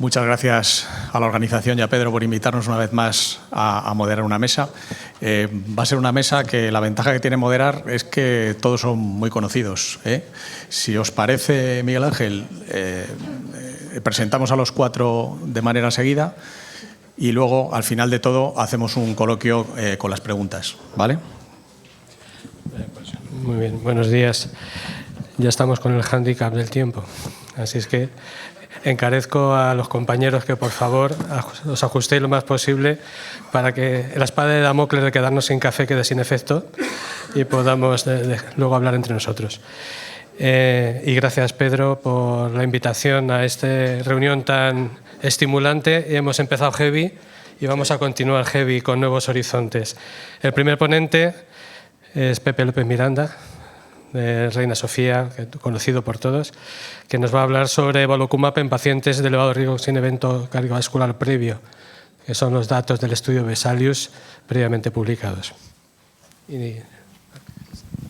Muchas gracias a la organización y a Pedro por invitarnos una vez más a moderar una mesa. Va a ser una mesa que la ventaja que tiene moderar es que todos son muy conocidos, ¿eh? Si os parece, Miguel Ángel, presentamos a los cuatro de manera seguida y luego, al final de todo, hacemos un coloquio con las preguntas, ¿vale? Muy bien, buenos días. Ya estamos con el hándicap del tiempo, así es que encarezco a los compañeros que por favor os ajustéis lo más posible para que la espada de Damocles de quedarnos sin café quede sin efecto y podamos luego hablar entre nosotros. Y gracias, Pedro, por la invitación a esta reunión tan estimulante. Hemos empezado heavy y vamos a continuar heavy con nuevos horizontes. El primer ponente es Pepe López Miranda, de Reina Sofía, conocido por todos, que nos va a hablar sobre evolocumab en pacientes de elevado riesgo sin evento cardiovascular previo, que son los datos del estudio Vesalius previamente publicados.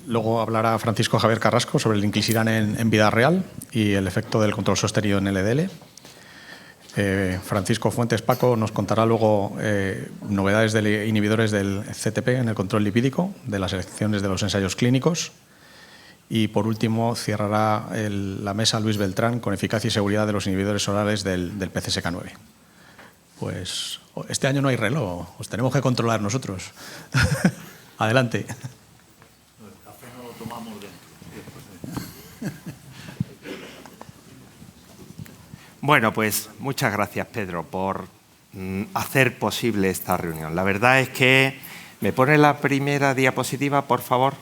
Luego hablará Francisco Javier Carrasco sobre el inclisiran en vida real y el efecto del control sostenido en LDL. Francisco Fuentes Paco nos contará luego novedades de inhibidores del CTP en el control lipídico, de las elecciones de los ensayos clínicos. Y, por último, cerrará la mesa Luis Beltrán con eficacia y seguridad de los inhibidores orales del PCSK9. Pues este año no hay reloj, os tenemos que controlar nosotros. Adelante. El café no lo tomamos dentro. Bueno, pues muchas gracias, Pedro, por hacer posible esta reunión. La verdad es que me pone la primera diapositiva, por favor.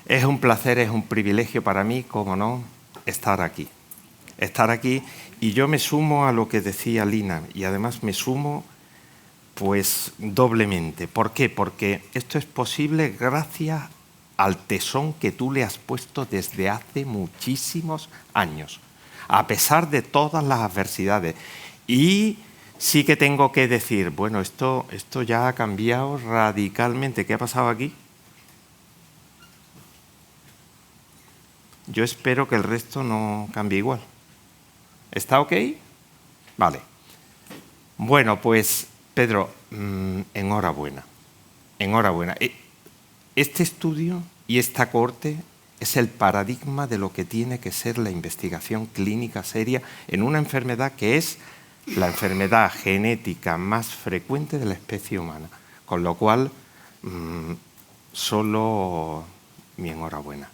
Es un placer, es un privilegio para mí, cómo no, estar aquí. Estar aquí, y yo me sumo a lo que decía Lina, y además me sumo pues doblemente. ¿Por qué? Porque esto es posible gracias al tesón que tú le has puesto desde hace muchísimos años, a pesar de todas las adversidades. Y sí que tengo que decir, bueno, esto ya ha cambiado radicalmente. ¿Qué ha pasado aquí? Yo espero que el resto no cambie igual. ¿Está ok? Vale. Bueno, pues, Pedro, enhorabuena. Enhorabuena. Este estudio y esta cohorte es el paradigma de lo que tiene que ser la investigación clínica seria en una enfermedad que es la enfermedad genética más frecuente de la especie humana. Con lo cual, solo mi enhorabuena.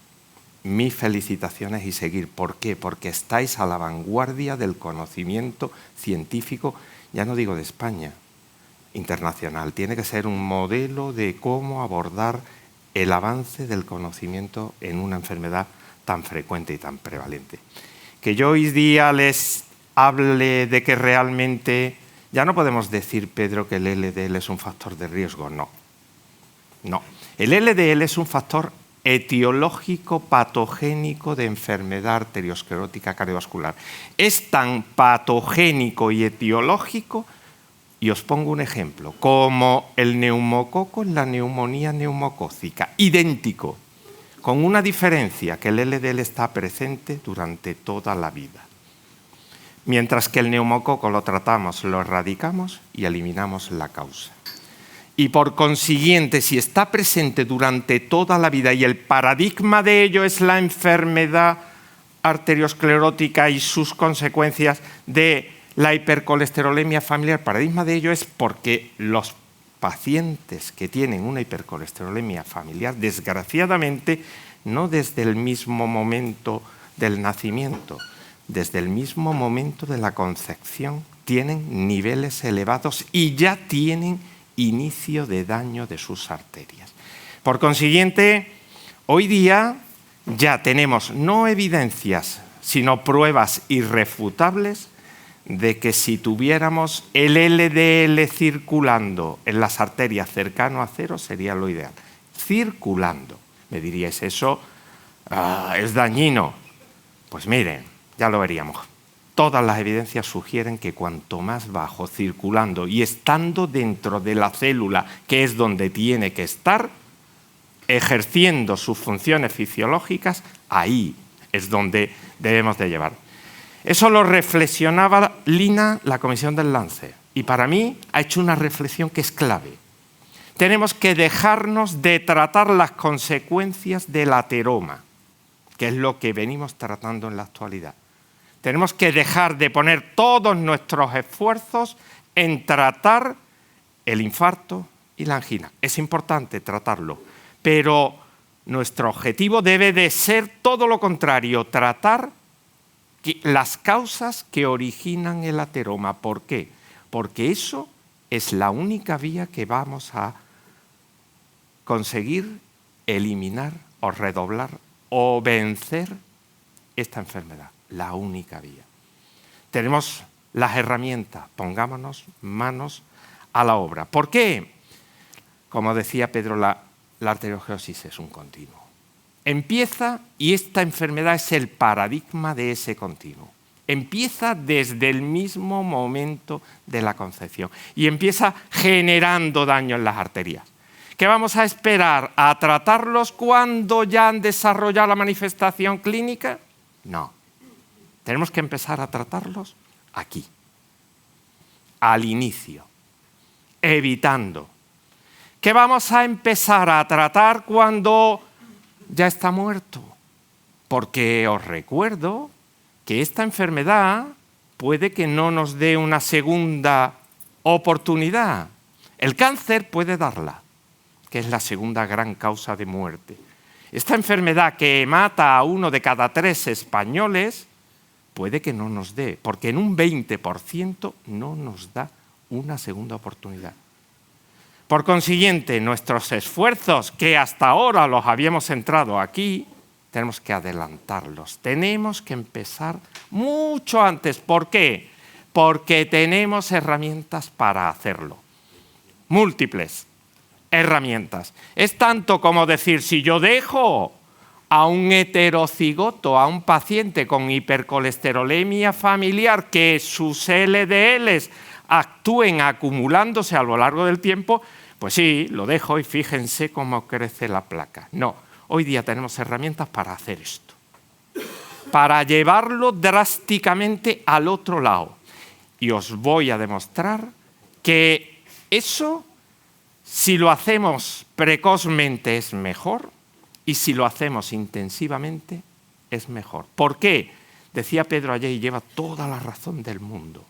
Mis felicitaciones y seguir. ¿Por qué? Porque estáis a la vanguardia del conocimiento científico, ya no digo de España, internacional. Tiene que ser un modelo de cómo abordar el avance del conocimiento en una enfermedad tan frecuente y tan prevalente. Que yo hoy día les hable de que realmente, ya no podemos decir, Pedro, que el LDL es un factor de riesgo, no. No. El LDL es un factor etiológico patogénico de enfermedad arteriosclerótica cardiovascular. Es tan patogénico y etiológico, y os pongo un ejemplo, como el neumococo en la neumonía neumocócica, idéntico, con una diferencia, que el LDL está presente durante toda la vida. Mientras que el neumococo lo tratamos, lo erradicamos y eliminamos la causa. Y por consiguiente, si está presente durante toda la vida y el paradigma de ello es la enfermedad arteriosclerótica y sus consecuencias de la hipercolesterolemia familiar, el paradigma de ello es porque los pacientes que tienen una hipercolesterolemia familiar, desgraciadamente, no desde el mismo momento del nacimiento, desde el mismo momento de la concepción, tienen niveles elevados y ya tienen inicio de daño de sus arterias. Por consiguiente, hoy día ya tenemos no evidencias, sino pruebas irrefutables de que si tuviéramos el LDL circulando en las arterias cercano a cero sería lo ideal. Circulando. Me diríais, eso es dañino. Pues miren, ya lo veríamos. Todas las evidencias sugieren que cuanto más bajo, circulando y estando dentro de la célula, que es donde tiene que estar, ejerciendo sus funciones fisiológicas, ahí es donde debemos de llevar. Eso lo reflexionaba Lina, la comisión del Lancet, y para mí ha hecho una reflexión que es clave. Tenemos que dejarnos de tratar las consecuencias del ateroma, que es lo que venimos tratando en la actualidad. Tenemos que dejar de poner todos nuestros esfuerzos en tratar el infarto y la angina. Es importante tratarlo, pero nuestro objetivo debe de ser todo lo contrario, tratar las causas que originan el ateroma. ¿Por qué? Porque eso es la única vía que vamos a conseguir eliminar o redoblar o vencer esta enfermedad. La única vía. Tenemos las herramientas, pongámonos manos a la obra. ¿Por qué? Como decía Pedro, la arteriosclerosis es un continuo. Empieza, y esta enfermedad es el paradigma de ese continuo. Empieza desde el mismo momento de la concepción y empieza generando daño en las arterias. ¿Qué vamos a esperar? ¿A tratarlos cuando ya han desarrollado la manifestación clínica? No. Tenemos que empezar a tratarlos aquí, al inicio, evitando. ¿Qué vamos a empezar a tratar cuando ya está muerto? Porque os recuerdo que esta enfermedad puede que no nos dé una segunda oportunidad. El cáncer puede darla, que es la segunda gran causa de muerte. Esta enfermedad que mata a 1 de cada 3 españoles puede que no nos dé, porque en un 20% no nos da una segunda oportunidad. Por consiguiente, nuestros esfuerzos, que hasta ahora los habíamos centrado aquí, tenemos que adelantarlos. Tenemos que empezar mucho antes. ¿Por qué? Porque tenemos herramientas para hacerlo. Múltiples herramientas. Es tanto como decir, si yo dejo a un heterocigoto, a un paciente con hipercolesterolemia familiar, que sus LDLs actúen acumulándose a lo largo del tiempo, pues sí, lo dejo y fíjense cómo crece la placa. No, hoy día tenemos herramientas para hacer esto, para llevarlo drásticamente al otro lado. Y os voy a demostrar que eso, si lo hacemos precozmente, es mejor, y si lo hacemos intensivamente, es mejor. ¿Por qué? Decía Pedro ayer, y lleva toda la razón del mundo.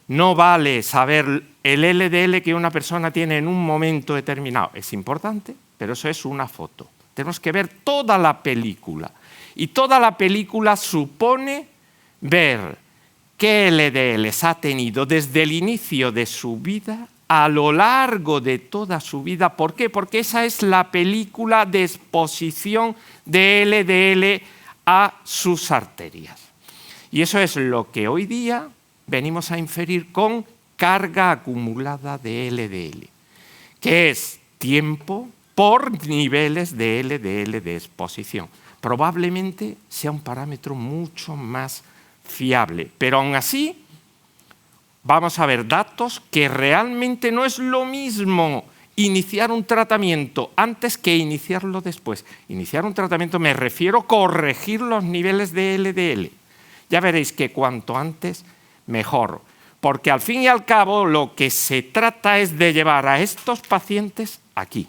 No vale saber el LDL que una persona tiene en un momento determinado. Es importante, pero eso es una foto. Tenemos que ver toda la película. Y toda la película supone ver qué LDLs ha tenido desde el inicio de su vida a lo largo de toda su vida. ¿Por qué? Porque esa es la película de exposición de LDL a sus arterias. Y eso es lo que hoy día venimos a inferir con carga acumulada de LDL, que es tiempo por niveles de LDL de exposición. Probablemente sea un parámetro mucho más fiable, pero aún así vamos a ver datos que realmente no es lo mismo iniciar un tratamiento antes que iniciarlo después. Iniciar un tratamiento me refiero a corregir los niveles de LDL. Ya veréis que cuanto antes mejor, porque al fin y al cabo lo que se trata es de llevar a estos pacientes aquí,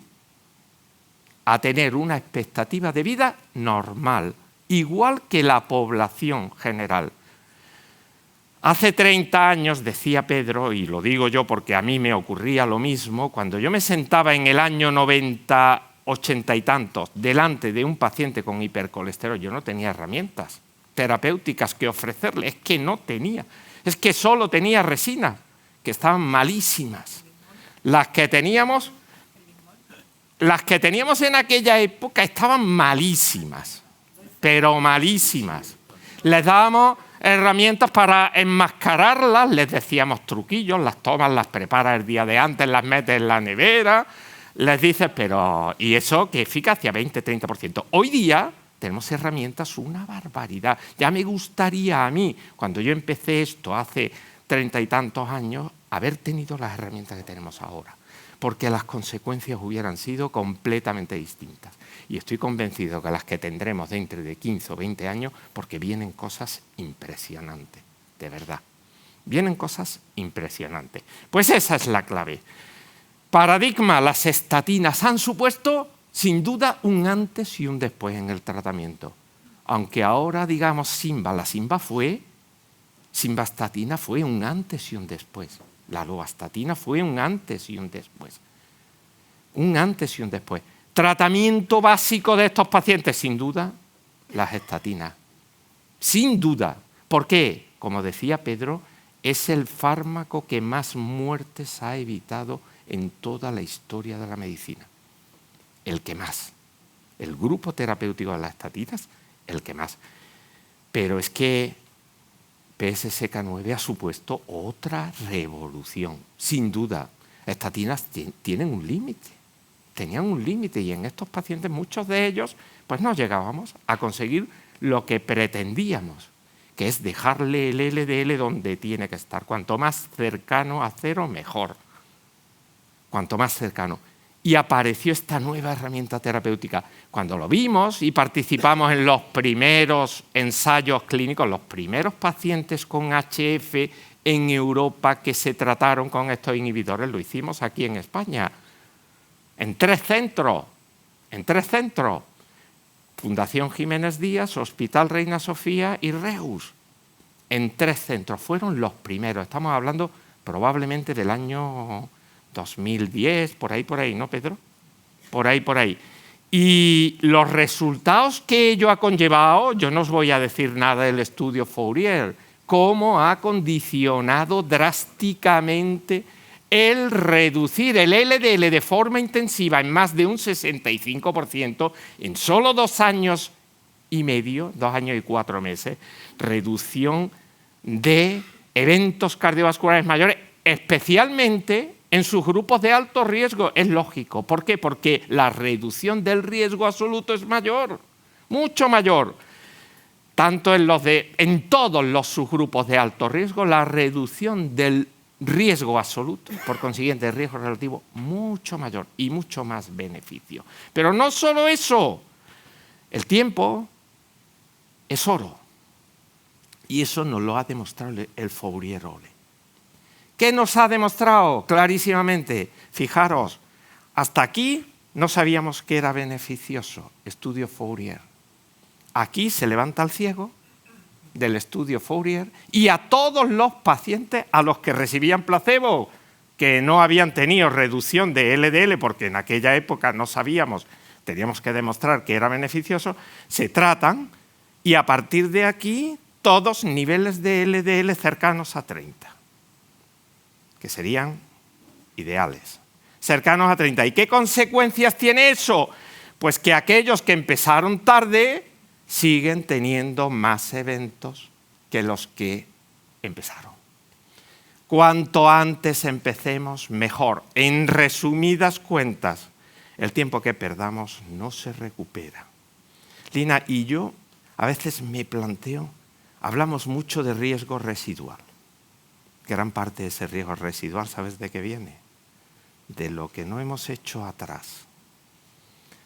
a tener una expectativa de vida normal, igual que la población general. Hace 30 años, decía Pedro, y lo digo yo porque a mí me ocurría lo mismo, cuando yo me sentaba en el año 90, 80 y tantos, delante de un paciente con hipercolesterol, yo no tenía herramientas terapéuticas que ofrecerle, es que no tenía. Es que solo tenía resinas, que estaban malísimas. Las que teníamos en aquella época estaban malísimas, pero malísimas. Les dábamos herramientas para enmascararlas, les decíamos truquillos, las tomas, las preparas el día de antes, las metes en la nevera, les dices, pero ¿y eso qué eficacia? 20-30%. Hoy día tenemos herramientas, una barbaridad. Ya me gustaría a mí, cuando yo empecé esto hace 30 y tantos años, haber tenido las herramientas que tenemos ahora. porque las consecuencias hubieran sido completamente distintas. Y estoy convencido que las que tendremos dentro de 15 o 20 años, porque vienen cosas impresionantes, de verdad. Vienen cosas impresionantes. Pues esa es la clave. Paradigma, las estatinas han supuesto, sin duda, un antes y un después en el tratamiento. Aunque ahora digamos simvastatina fue un antes y un después. La lovastatina fue un antes y un después. Un antes y un después. Tratamiento básico de estos pacientes, sin duda, las estatinas. Sin duda. ¿Por qué? Como decía Pedro, es el fármaco que más muertes ha evitado en toda la historia de la medicina. El que más. El grupo terapéutico de las estatinas, el que más. Pero es que PSSK9 ha supuesto otra revolución. Sin duda, estatinas tienen un límite. Tenían un límite y en estos pacientes, muchos de ellos, pues no llegábamos a conseguir lo que pretendíamos, que es dejarle el LDL donde tiene que estar. Cuanto más cercano a cero, mejor. Cuanto más cercano. Y apareció esta nueva herramienta terapéutica. Cuando lo vimos y participamos en los primeros ensayos clínicos, los primeros pacientes con HF en Europa que se trataron con estos inhibidores, lo hicimos aquí en España. En 3 centros. Fundación Jiménez Díaz, Hospital Reina Sofía y Reus. En 3 centros. Fueron los primeros. Estamos hablando probablemente del año 2010, por ahí, ¿no, Pedro? Por ahí. Y los resultados que ello ha conllevado, yo no os voy a decir nada del estudio Fourier, cómo ha condicionado drásticamente el reducir el LDL de forma intensiva en más de un 65% en solo 2 años y medio, 2 años y 4 meses, reducción de eventos cardiovasculares mayores, especialmente en sus grupos de alto riesgo. Es lógico. ¿Por qué? Porque la reducción del riesgo absoluto es mayor, mucho mayor. Tanto en todos los subgrupos de alto riesgo, la reducción del riesgo absoluto, por consiguiente, el riesgo relativo, mucho mayor y mucho más beneficio. Pero no solo eso, el tiempo es oro. Y eso nos lo ha demostrado el Fourier-Ole. ¿Qué nos ha demostrado? Clarísimamente. Fijaros, hasta aquí no sabíamos que era beneficioso. Estudio Fourier. Aquí se levanta el ciego del estudio Fourier y a todos los pacientes a los que recibían placebo, que no habían tenido reducción de LDL, porque en aquella época no sabíamos, teníamos que demostrar que era beneficioso, se tratan y a partir de aquí todos niveles de LDL cercanos a 30, que serían ideales. Cercanos a 30. ¿Y qué consecuencias tiene eso? Pues que aquellos que empezaron tarde siguen teniendo más eventos que los que empezaron. Cuanto antes empecemos, mejor. En resumidas cuentas, el tiempo que perdamos no se recupera. Lina y yo a veces me planteo, hablamos mucho de riesgo residual. Gran parte de ese riesgo residual, ¿sabes de qué viene? De lo que no hemos hecho atrás.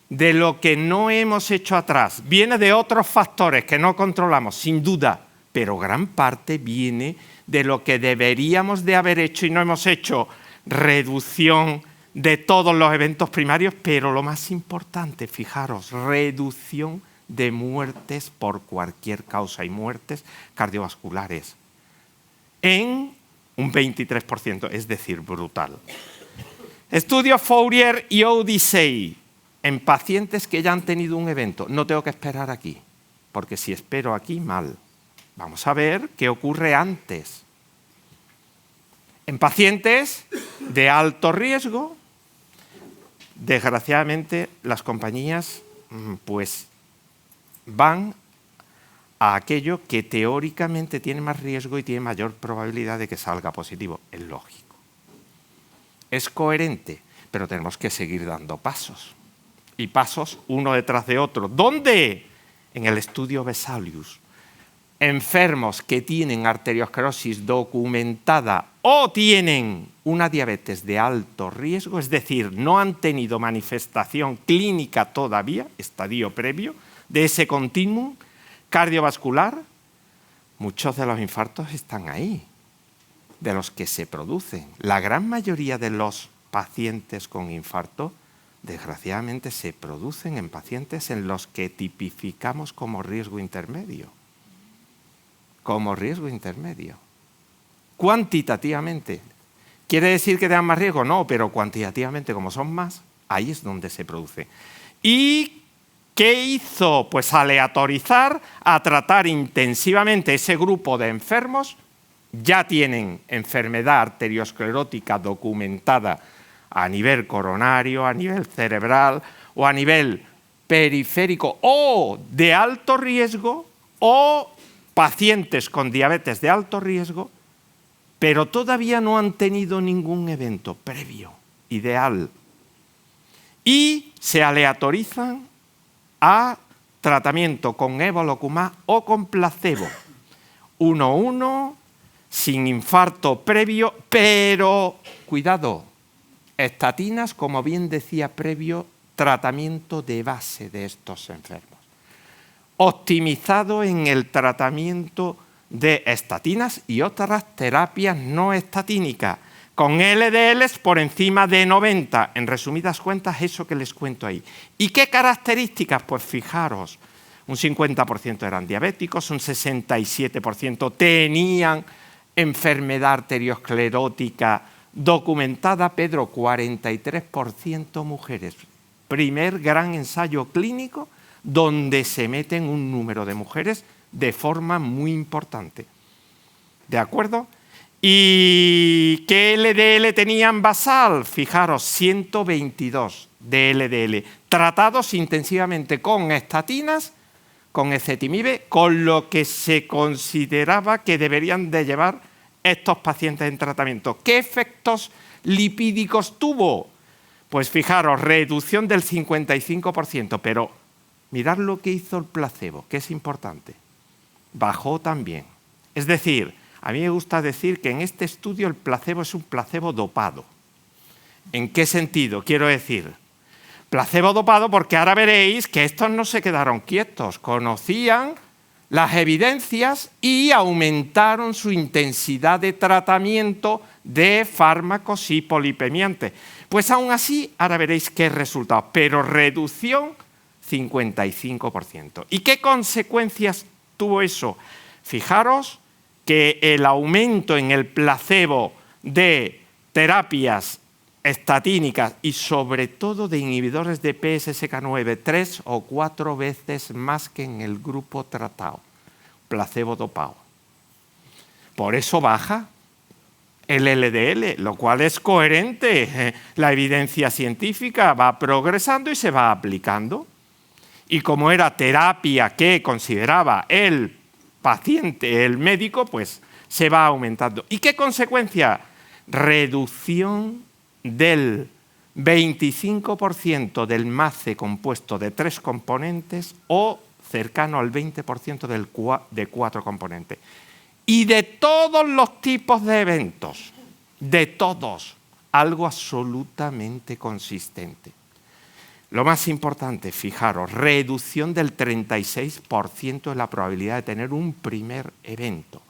De lo que no hemos hecho atrás. Viene de otros factores que no controlamos, sin duda, pero gran parte viene de lo que deberíamos de haber hecho y no hemos hecho. Reducción de todos los eventos primarios, pero lo más importante, fijaros, reducción de muertes por cualquier causa y muertes cardiovasculares en un 23%, es decir, brutal. Estudio Fourier y Odyssey en pacientes que ya han tenido un evento. No tengo que esperar aquí, porque si espero aquí, mal. Vamos a ver qué ocurre antes. En pacientes de alto riesgo, desgraciadamente las compañías pues van a aquello que teóricamente tiene más riesgo y tiene mayor probabilidad de que salga positivo. Es lógico. Es coherente, pero tenemos que seguir dando pasos. Y pasos uno detrás de otro. ¿Dónde? En el estudio Vesalius. enfermos que tienen arteriosclerosis documentada o tienen una diabetes de alto riesgo, es decir, no han tenido manifestación clínica todavía, estadio previo, de ese continuum cardiovascular, muchos de los infartos están ahí, de los que se producen. La gran mayoría de los pacientes con infarto, desgraciadamente, se producen en pacientes en los que tipificamos como riesgo intermedio. Como riesgo intermedio. Cuantitativamente. ¿Quiere decir que te dan más riesgo? No, pero cuantitativamente, como son más, ahí es donde se produce. ¿Y qué hizo? Pues aleatorizar a tratar intensivamente ese grupo de enfermos. Ya tienen enfermedad arteriosclerótica documentada a nivel coronario, a nivel cerebral o a nivel periférico o de alto riesgo o pacientes con diabetes de alto riesgo, pero todavía no han tenido ningún evento previo, ideal. Y se aleatorizan a tratamiento con evolocumab o con placebo. 1-1, sin infarto previo, pero, cuidado, estatinas, como bien decía previo, tratamiento de base de estos enfermos. Optimizado en el tratamiento de estatinas y otras terapias no estatínicas, con LDLs por encima de 90. En resumidas cuentas, eso que les cuento ahí. ¿Y qué características? Pues fijaros, un 50% eran diabéticos, un 67% tenían enfermedad arteriosclerótica documentada, Pedro, 43% mujeres. Primer gran ensayo clínico donde se meten un número de mujeres de forma muy importante. ¿De acuerdo? ¿Y qué LDL tenían basal? Fijaros, 122 de LDL, tratados intensivamente con estatinas, con ezetimibe, con lo que se consideraba que deberían de llevar estos pacientes en tratamiento. ¿Qué efectos lipídicos tuvo? Pues fijaros, reducción del 55%, pero mirad lo que hizo el placebo, que es importante. Bajó también. Es decir, a mí me gusta decir que en este estudio el placebo es un placebo dopado. ¿En qué sentido? Quiero decir, placebo dopado porque ahora veréis que estos no se quedaron quietos, conocían las evidencias y aumentaron su intensidad de tratamiento de fármacos hipolipemiantes. Pues aún así, ahora veréis qué resultados, pero reducción 55%. ¿Y qué consecuencias tuvo eso? Fijaros que el aumento en el placebo de terapias estatínicas y sobre todo de inhibidores de PSSK9, 3 o 4 veces más que en el grupo tratado, placebo dopado. Por eso baja el LDL, lo cual es coherente. La evidencia científica va progresando y se va aplicando. Y como era terapia que consideraba el paciente, el médico, pues se va aumentando. ¿Y qué consecuencia? Reducción del 25% del MACE compuesto de 3 componentes o cercano al 20% de 4 componentes. Y de todos los tipos de eventos, de todos, algo absolutamente consistente. Lo más importante, fijaros, reducción del 36% de la probabilidad de tener un primer evento.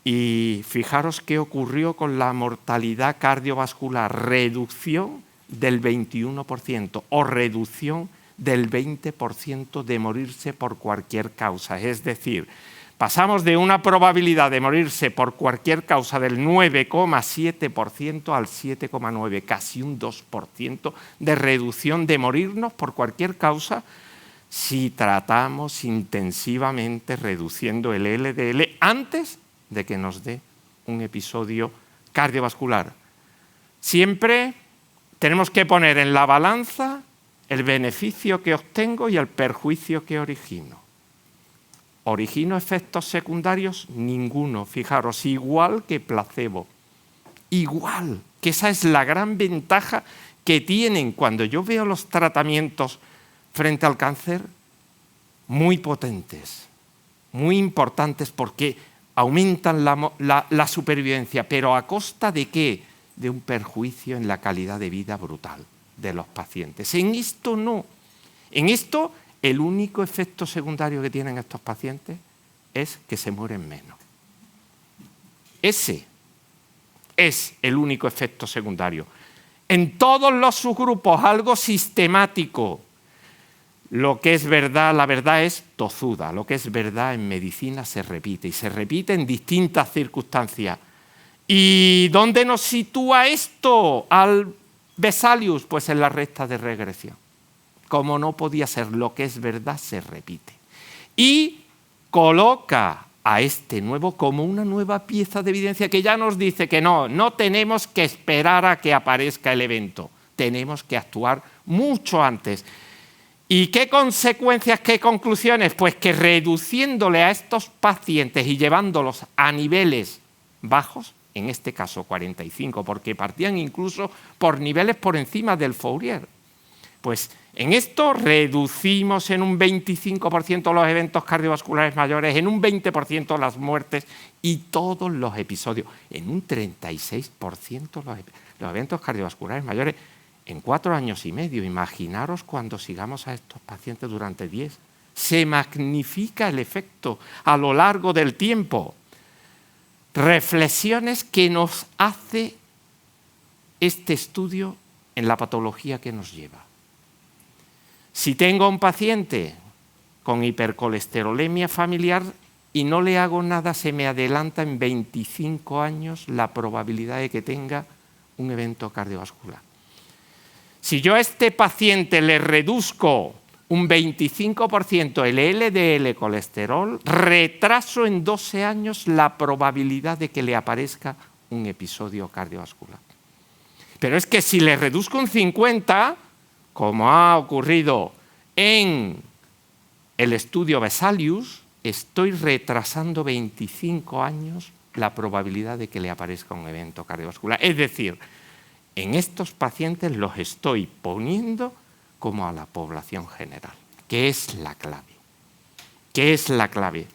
Y fijaros qué ocurrió con la mortalidad cardiovascular, reducción del 21% o reducción del 20% de morirse por cualquier causa. Es decir, pasamos de una probabilidad de morirse por cualquier causa del 9,7% al 7,9%, casi un 2% de reducción de morirnos por cualquier causa si tratamos intensivamente reduciendo el LDL antes de que nos dé un episodio cardiovascular. Siempre tenemos que poner en la balanza el beneficio que obtengo y el perjuicio que origino. ¿Origino efectos secundarios? Ninguno. Fijaros, igual que placebo. Igual, que esa es la gran ventaja que tienen cuando yo veo los tratamientos frente al cáncer, muy potentes, muy importantes porque aumentan la supervivencia, pero ¿a costa de qué? De un perjuicio en la calidad de vida brutal de los pacientes. En esto no. En esto el único efecto secundario que tienen estos pacientes es que se mueren menos. Ese es el único efecto secundario. En todos los subgrupos, algo sistemático. Lo que es verdad, la verdad es tozuda. Lo que es verdad en medicina se repite, y se repite en distintas circunstancias. ¿Y dónde nos sitúa esto al Vesalius? Pues en la recta de regresión. Como no podía ser, lo que es verdad se repite. Y coloca a este nuevo como una nueva pieza de evidencia que ya nos dice que no tenemos que esperar a que aparezca el evento. Tenemos que actuar mucho antes. ¿Y qué consecuencias, qué conclusiones? Pues que reduciéndole a estos pacientes y llevándolos a niveles bajos, en este caso 45, porque partían incluso por niveles por encima del Fourier, pues en esto reducimos en un 25% los eventos cardiovasculares mayores, en un 20% las muertes y todos los episodios, en un 36% los eventos cardiovasculares mayores en 4 años y medio. Imaginaros cuando sigamos a estos pacientes durante 10. Se magnifica el efecto a lo largo del tiempo. Reflexiones que nos hace este estudio en la patología que nos lleva. Si tengo un paciente con hipercolesterolemia familiar y no le hago nada, se me adelanta en 25 años la probabilidad de que tenga un evento cardiovascular. Si yo a este paciente le reduzco un 25% el LDL colesterol, retraso en 12 años la probabilidad de que le aparezca un episodio cardiovascular. Pero es que si le reduzco un 50%, como ha ocurrido en el estudio Vesalius, estoy retrasando 25 años la probabilidad de que le aparezca un evento cardiovascular. Es decir, en estos pacientes los estoy poniendo como a la población general, que es la clave. ¿Qué es la clave?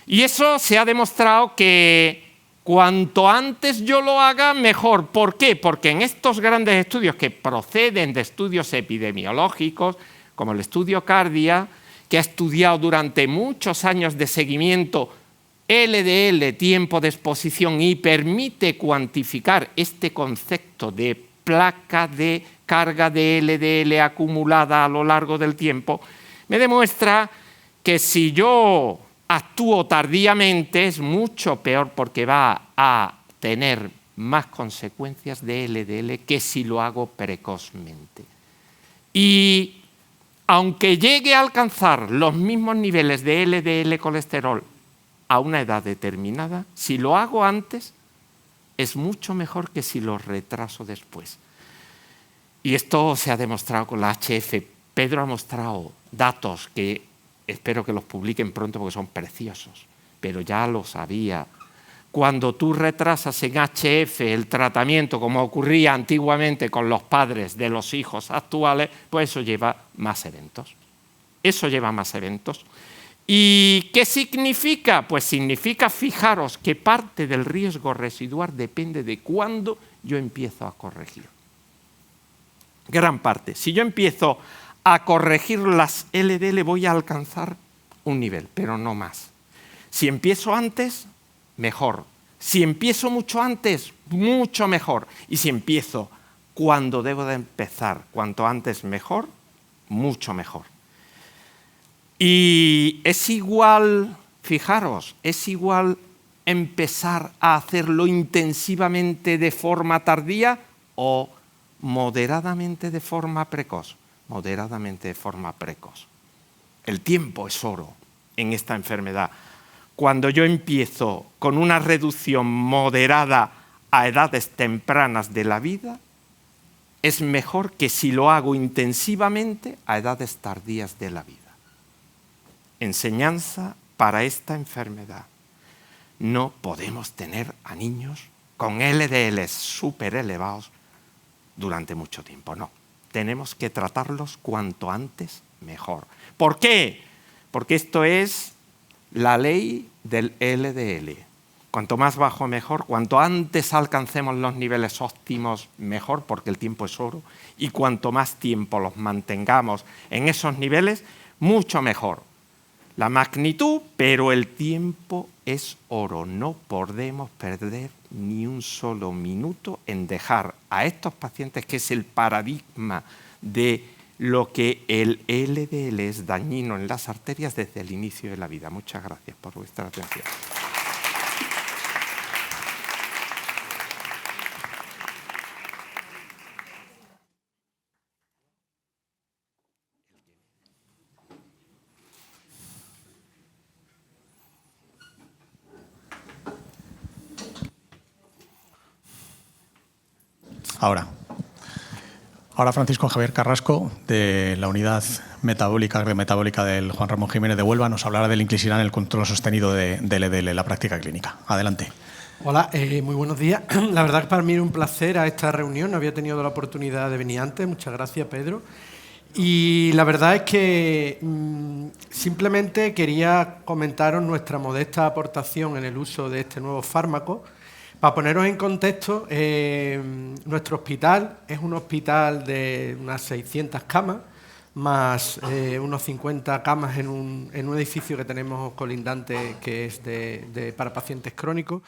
Y eso se ha demostrado que cuanto antes yo lo haga, mejor. ¿Por qué? Porque en estos grandes estudios que proceden de estudios epidemiológicos, como el estudio Cardia, que ha estudiado durante muchos años de seguimiento LDL, tiempo de exposición, y permite cuantificar este concepto de placa de carga de LDL acumulada a lo largo del tiempo, me demuestra que si yo actúo tardíamente es mucho peor porque va a tener más consecuencias de LDL que si lo hago precozmente. Y aunque llegue a alcanzar los mismos niveles de LDL colesterol a una edad determinada, si lo hago antes es mucho mejor que si lo retraso después. Y esto se ha demostrado con la HF. Pedro ha mostrado datos que espero que los publiquen pronto porque son preciosos, pero ya lo sabía. Cuando tú retrasas en HF el tratamiento, como ocurría antiguamente con los padres de los hijos actuales, pues eso lleva más eventos. Eso lleva más eventos. ¿Y qué significa? Pues significa, fijaros, que parte del riesgo residual depende de cuándo yo empiezo a corregir. Gran parte. Si yo empiezo a corregir las LDL voy a alcanzar un nivel, pero no más. Si empiezo antes, mejor. Si empiezo mucho antes, mucho mejor. Y si empiezo cuando debo de empezar, cuanto antes mejor, mucho mejor. Y es igual, fijaros, es igual empezar a hacerlo intensivamente de forma tardía o moderadamente de forma precoz. Moderadamente de forma precoz. El tiempo es oro en esta enfermedad. Cuando yo empiezo con una reducción moderada a edades tempranas de la vida, es mejor que si lo hago intensivamente a edades tardías de la vida. Enseñanza para esta enfermedad. No podemos tener a niños con LDL súper elevados durante mucho tiempo, no. Tenemos que tratarlos cuanto antes mejor. ¿Por qué? Porque esto es La ley del LDL. Cuanto más bajo, mejor. Cuanto antes alcancemos los niveles óptimos, mejor, porque el tiempo es oro. Y cuanto más tiempo los mantengamos en esos niveles, mucho mejor. La magnitud, pero el tiempo es oro. No podemos perder ni un solo minuto en dejar a estos pacientes, que es el paradigma de lo que el LDL es dañino en las arterias desde el inicio de la vida. Muchas gracias por vuestra atención. Ahora Francisco Javier Carrasco, de la Unidad Metabólica del Juan Ramón Jiménez de Huelva, nos hablará del inclisiran en el control sostenido de LDL en la práctica clínica. Adelante. Hola, muy buenos días. La verdad que para mí es un placer a esta reunión. No había tenido la oportunidad de venir antes. Muchas gracias, Pedro. Y la verdad es que simplemente quería comentaros nuestra modesta aportación en el uso de este nuevo fármaco. Para poneros en contexto, nuestro hospital es un hospital de unas 600 camas, más unos 50 camas en un edificio que tenemos colindante que es para pacientes crónicos,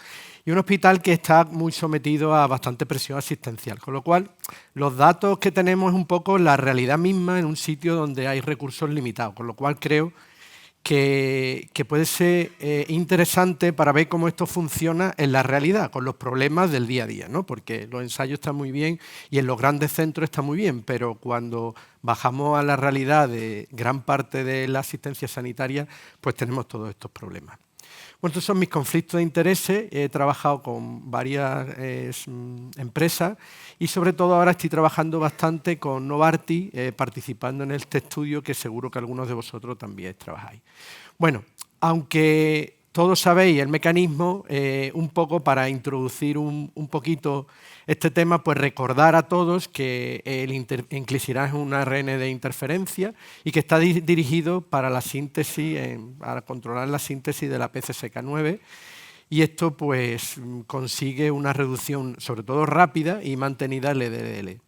y un hospital que está muy sometido a bastante presión asistencial, con lo cual los datos que tenemos es un poco la realidad misma en un sitio donde hay recursos limitados, con lo cual creo que puede ser interesante para ver cómo esto funciona en la realidad, con los problemas del día a día, ¿no? Porque los ensayos están muy bien y en los grandes centros está muy bien, pero cuando bajamos a la realidad de gran parte de la asistencia sanitaria, pues tenemos todos estos problemas. Bueno, estos son mis conflictos de intereses. He trabajado con varias empresas y sobre todo ahora estoy trabajando bastante con Novartis, participando en este estudio que seguro que algunos de vosotros también trabajáis. Bueno, aunque todos sabéis el mecanismo, un poco para introducir un poquito este tema, pues recordar a todos que el inclisiran es un ARN de interferencia y que está dirigido para la síntesis, para controlar la síntesis de la PCSK9, y esto pues consigue una reducción sobre todo rápida y mantenida del LDL.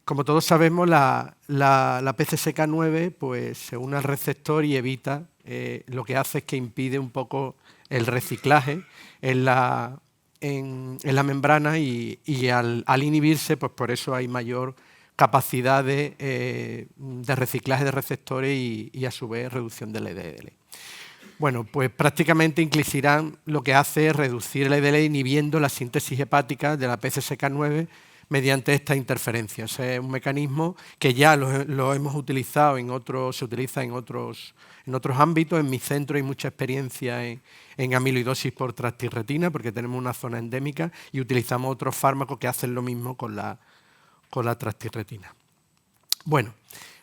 Como todos sabemos, la PCSK9 pues, se une al receptor y evita, lo que hace es que impide un poco el reciclaje en la membrana y al inhibirse, pues por eso hay mayor capacidad de reciclaje de receptores y a su vez reducción del LDL. Bueno, pues prácticamente inclisiran lo que hace es reducir el LDL inhibiendo la síntesis hepática de la PCSK9 mediante esta interferencia. Ese es un mecanismo que ya lo hemos utilizado se utiliza en otros ámbitos. En mi centro hay mucha experiencia en amiloidosis por transtirretina, porque tenemos una zona endémica y utilizamos otros fármacos que hacen lo mismo con la transtirretina. Bueno,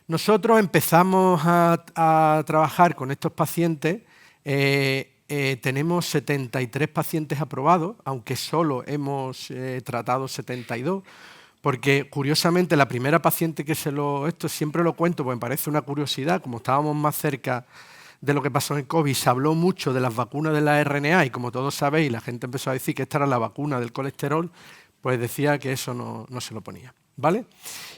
nosotros empezamos a trabajar con estos pacientes. Tenemos 73 pacientes aprobados, aunque solo hemos tratado 72, porque curiosamente la primera paciente que esto siempre lo cuento porque me parece una curiosidad, como estábamos más cerca de lo que pasó en COVID, se habló mucho de las vacunas de la RNA y como todos sabéis, la gente empezó a decir que esta era la vacuna del colesterol, pues decía que eso no se lo ponía, ¿vale?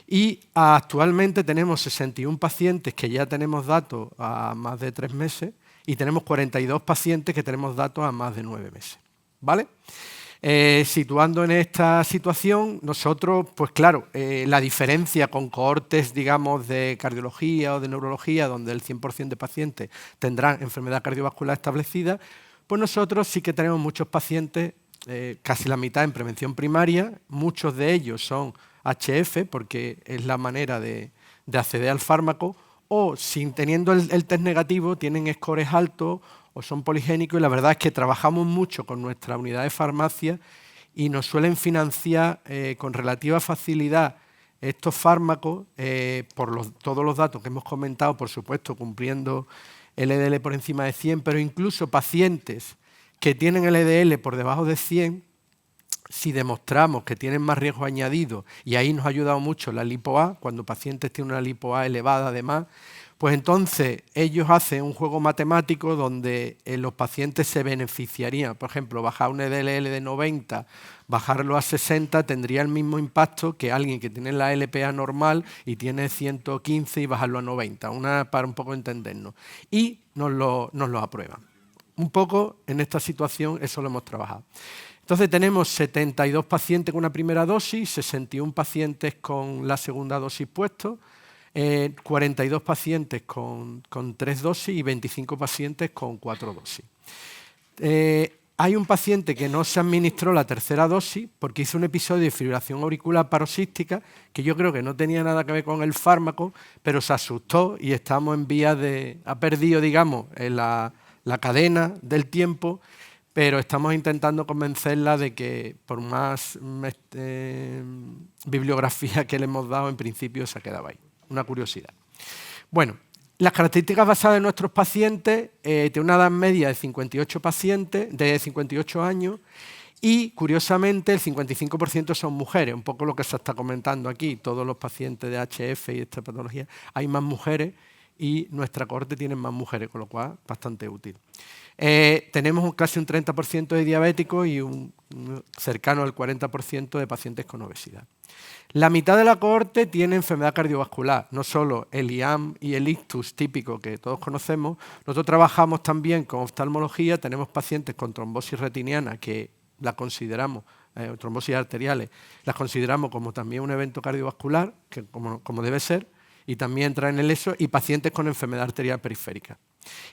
Y actualmente tenemos 61 pacientes que ya tenemos datos a más de 3 meses, y tenemos 42 pacientes que tenemos datos a más de 9 meses, ¿vale? Situando en esta situación, nosotros, pues claro, la diferencia con cohortes, digamos, de cardiología o de neurología, donde el 100% de pacientes tendrán enfermedad cardiovascular establecida, pues nosotros sí que tenemos muchos pacientes, casi la mitad en prevención primaria, muchos de ellos son HF, porque es la manera de acceder al fármaco, o sin teniendo el test negativo tienen scores altos o son poligénicos, y la verdad es que trabajamos mucho con nuestra unidad de farmacia y nos suelen financiar con relativa facilidad estos fármacos por todos los datos que hemos comentado, por supuesto cumpliendo LDL por encima de 100, pero incluso pacientes que tienen LDL por debajo de 100 si demostramos que tienen más riesgo añadido, y ahí nos ha ayudado mucho la lipo-A, cuando pacientes tienen una lipo-A elevada además, pues entonces ellos hacen un juego matemático donde los pacientes se beneficiarían. Por ejemplo, bajar un LDL de 90, bajarlo a 60 tendría el mismo impacto que alguien que tiene la LPA normal y tiene 115 y bajarlo a 90, para un poco entendernos. Y nos lo aprueban. Un poco en esta situación eso lo hemos trabajado. Entonces tenemos 72 pacientes con una primera dosis, 61 pacientes con la segunda dosis puesto, 42 pacientes con 3 dosis y 25 pacientes con 4 dosis. Hay un paciente que no se administró la tercera dosis porque hizo un episodio de fibrilación auricular paroxística que yo creo que no tenía nada que ver con el fármaco, pero se asustó y estamos en vías de... ha perdido, digamos, la cadena del tiempo, pero estamos intentando convencerla de que por más bibliografía que le hemos dado, en principio se ha quedado ahí. Una curiosidad. Bueno, las características basadas en nuestros pacientes, tiene una edad media de 58 pacientes, de 58 años, y curiosamente el 55% son mujeres, un poco lo que se está comentando aquí, todos los pacientes de HF y esta patología, hay más mujeres y nuestra cohorte tiene más mujeres, con lo cual bastante útil. Tenemos casi un 30% de diabéticos y cercano al 40% de pacientes con obesidad. La mitad de la cohorte tiene enfermedad cardiovascular, no solo el IAM y el ictus típico que todos conocemos, nosotros trabajamos también con oftalmología, tenemos pacientes con trombosis retiniana que la consideramos, trombosis arteriales, las consideramos como también un evento cardiovascular, que como debe ser, y también entra en el ESO, y pacientes con enfermedad arterial periférica.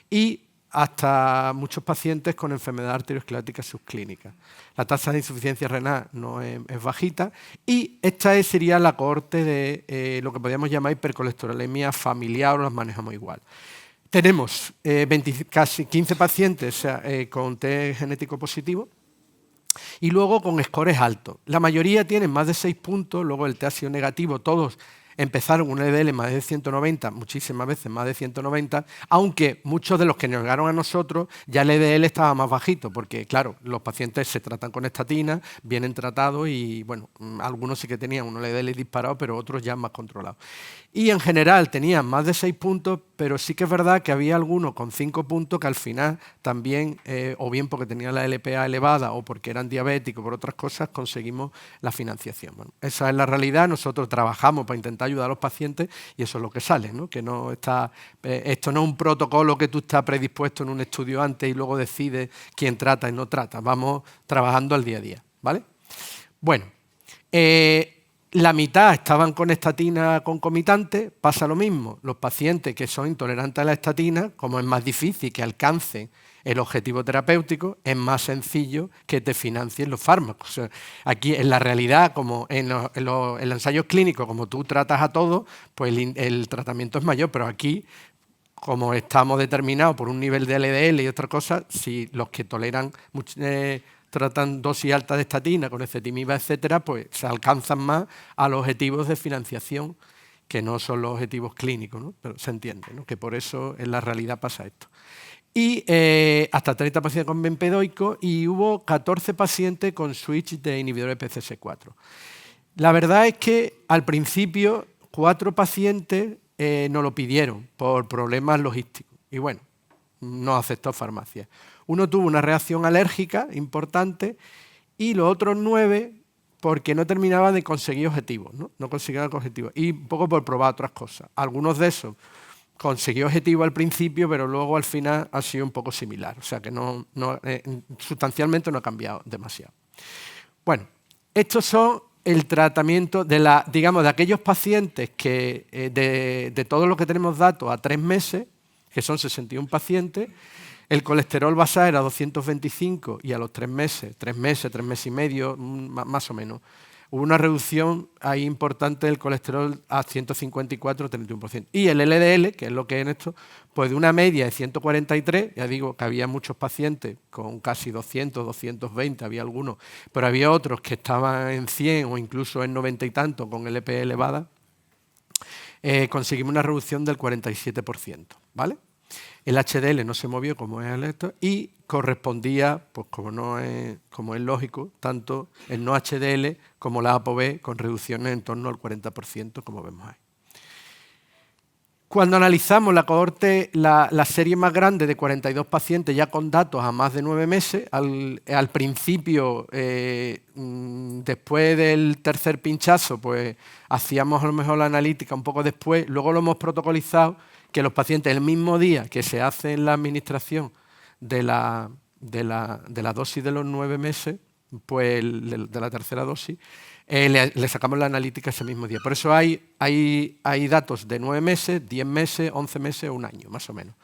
Y hasta muchos pacientes con enfermedad arteriosclerótica subclínica. La tasa de insuficiencia renal no es bajita y esta sería la cohorte de lo que podríamos llamar hipercolesterolemia familiar, o las manejamos igual. Tenemos casi 15 pacientes con T genético positivo y luego con scores altos. La mayoría tienen más de 6 puntos, luego el T ha sido negativo, todos empezaron un LDL más de 190, muchísimas veces más de 190, aunque muchos de los que nos llegaron a nosotros ya el LDL estaba más bajito, porque claro, los pacientes se tratan con estatina, vienen tratados y bueno, algunos sí que tenían un LDL disparado, pero otros ya más controlados. Y en general tenían más de 6 puntos, pero sí que es verdad que había algunos con 5 puntos que al final también, o bien porque tenían la LPA elevada o porque eran diabéticos, por otras cosas, conseguimos la financiación. Bueno, esa es la realidad, nosotros trabajamos para intentar ayudar a los pacientes y eso es lo que sale, ¿no? Que no está, esto no es un protocolo que tú estás predispuesto en un estudio antes y luego decides quién trata y no trata. Vamos trabajando al día a día, ¿vale? Bueno, la mitad estaban con estatina concomitante, pasa lo mismo. Los pacientes que son intolerantes a la estatina, como es más difícil que alcancen el objetivo terapéutico, es más sencillo que te financien los fármacos. O sea, aquí en la realidad, como en los ensayos clínicos, como tú tratas a todos, pues el tratamiento es mayor, pero aquí, como estamos determinados por un nivel de LDL y otras cosas, si los que toleran tratan dosis alta de estatina con ezetimiba, etcétera, pues se alcanzan más a los objetivos de financiación que no son los objetivos clínicos, ¿no? Pero se entiende, ¿no? Que por eso en la realidad pasa esto. Y hasta 30 pacientes con bempedoico y hubo 14 pacientes con switch de inhibidores PCSK4. La verdad es que al principio 4 pacientes nos lo pidieron por problemas logísticos y bueno, no aceptó farmacia. Uno tuvo una reacción alérgica importante y los otros 9 porque no terminaban de conseguir objetivos, no conseguían objetivos y un poco por probar otras cosas. Algunos de esos consiguió objetivo al principio, pero luego al final ha sido un poco similar, o sea que sustancialmente no ha cambiado demasiado. Bueno, estos son el tratamiento de aquellos pacientes que de todos los que tenemos datos a 3 meses, que son 61 pacientes. El colesterol basal era 225 y a los 3 meses, 3 meses y medio, más o menos, hubo una reducción ahí importante del colesterol a 154, 31%. Y el LDL, que es lo que es en esto, pues de una media de 143, ya digo que había muchos pacientes con casi 200, 220, había algunos, pero había otros que estaban en 100 o incluso en 90 y tanto con LPA elevada, conseguimos una reducción del 47%, ¿vale? El HDL no se movió como es el esto y correspondía, pues como es lógico, tanto el no HDL como la ApoB con reducciones en torno al 40%, como vemos ahí. Cuando analizamos la cohorte, la serie más grande de 42 pacientes ya con datos a más de 9 meses, al principio, después del tercer pinchazo, pues hacíamos a lo mejor la analítica un poco después, luego lo hemos protocolizado, que los pacientes el mismo día que se hace la administración de la dosis de los 9 meses, pues de la tercera dosis, le sacamos la analítica ese mismo día. Por eso hay datos de 9 meses, 10 meses, 11 meses o un año, más o menos.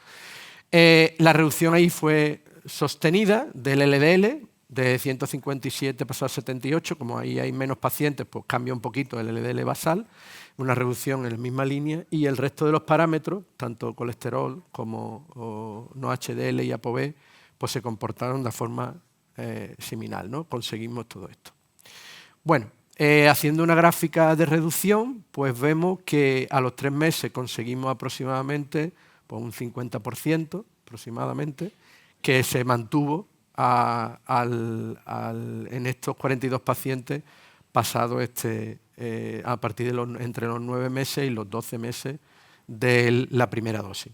La reducción ahí fue sostenida del LDL, de 157 pasó a 78, como ahí hay menos pacientes, pues cambia un poquito el LDL basal, una reducción en la misma línea, y el resto de los parámetros, tanto colesterol como no HDL y ApoB, pues se comportaron de forma similar, ¿no? Conseguimos todo esto. Bueno, haciendo una gráfica de reducción, pues vemos que a los 3 meses conseguimos aproximadamente pues un 50% aproximadamente, que se mantuvo en estos 42 pacientes pasado a partir de entre los 9 meses y los 12 meses de la primera dosis.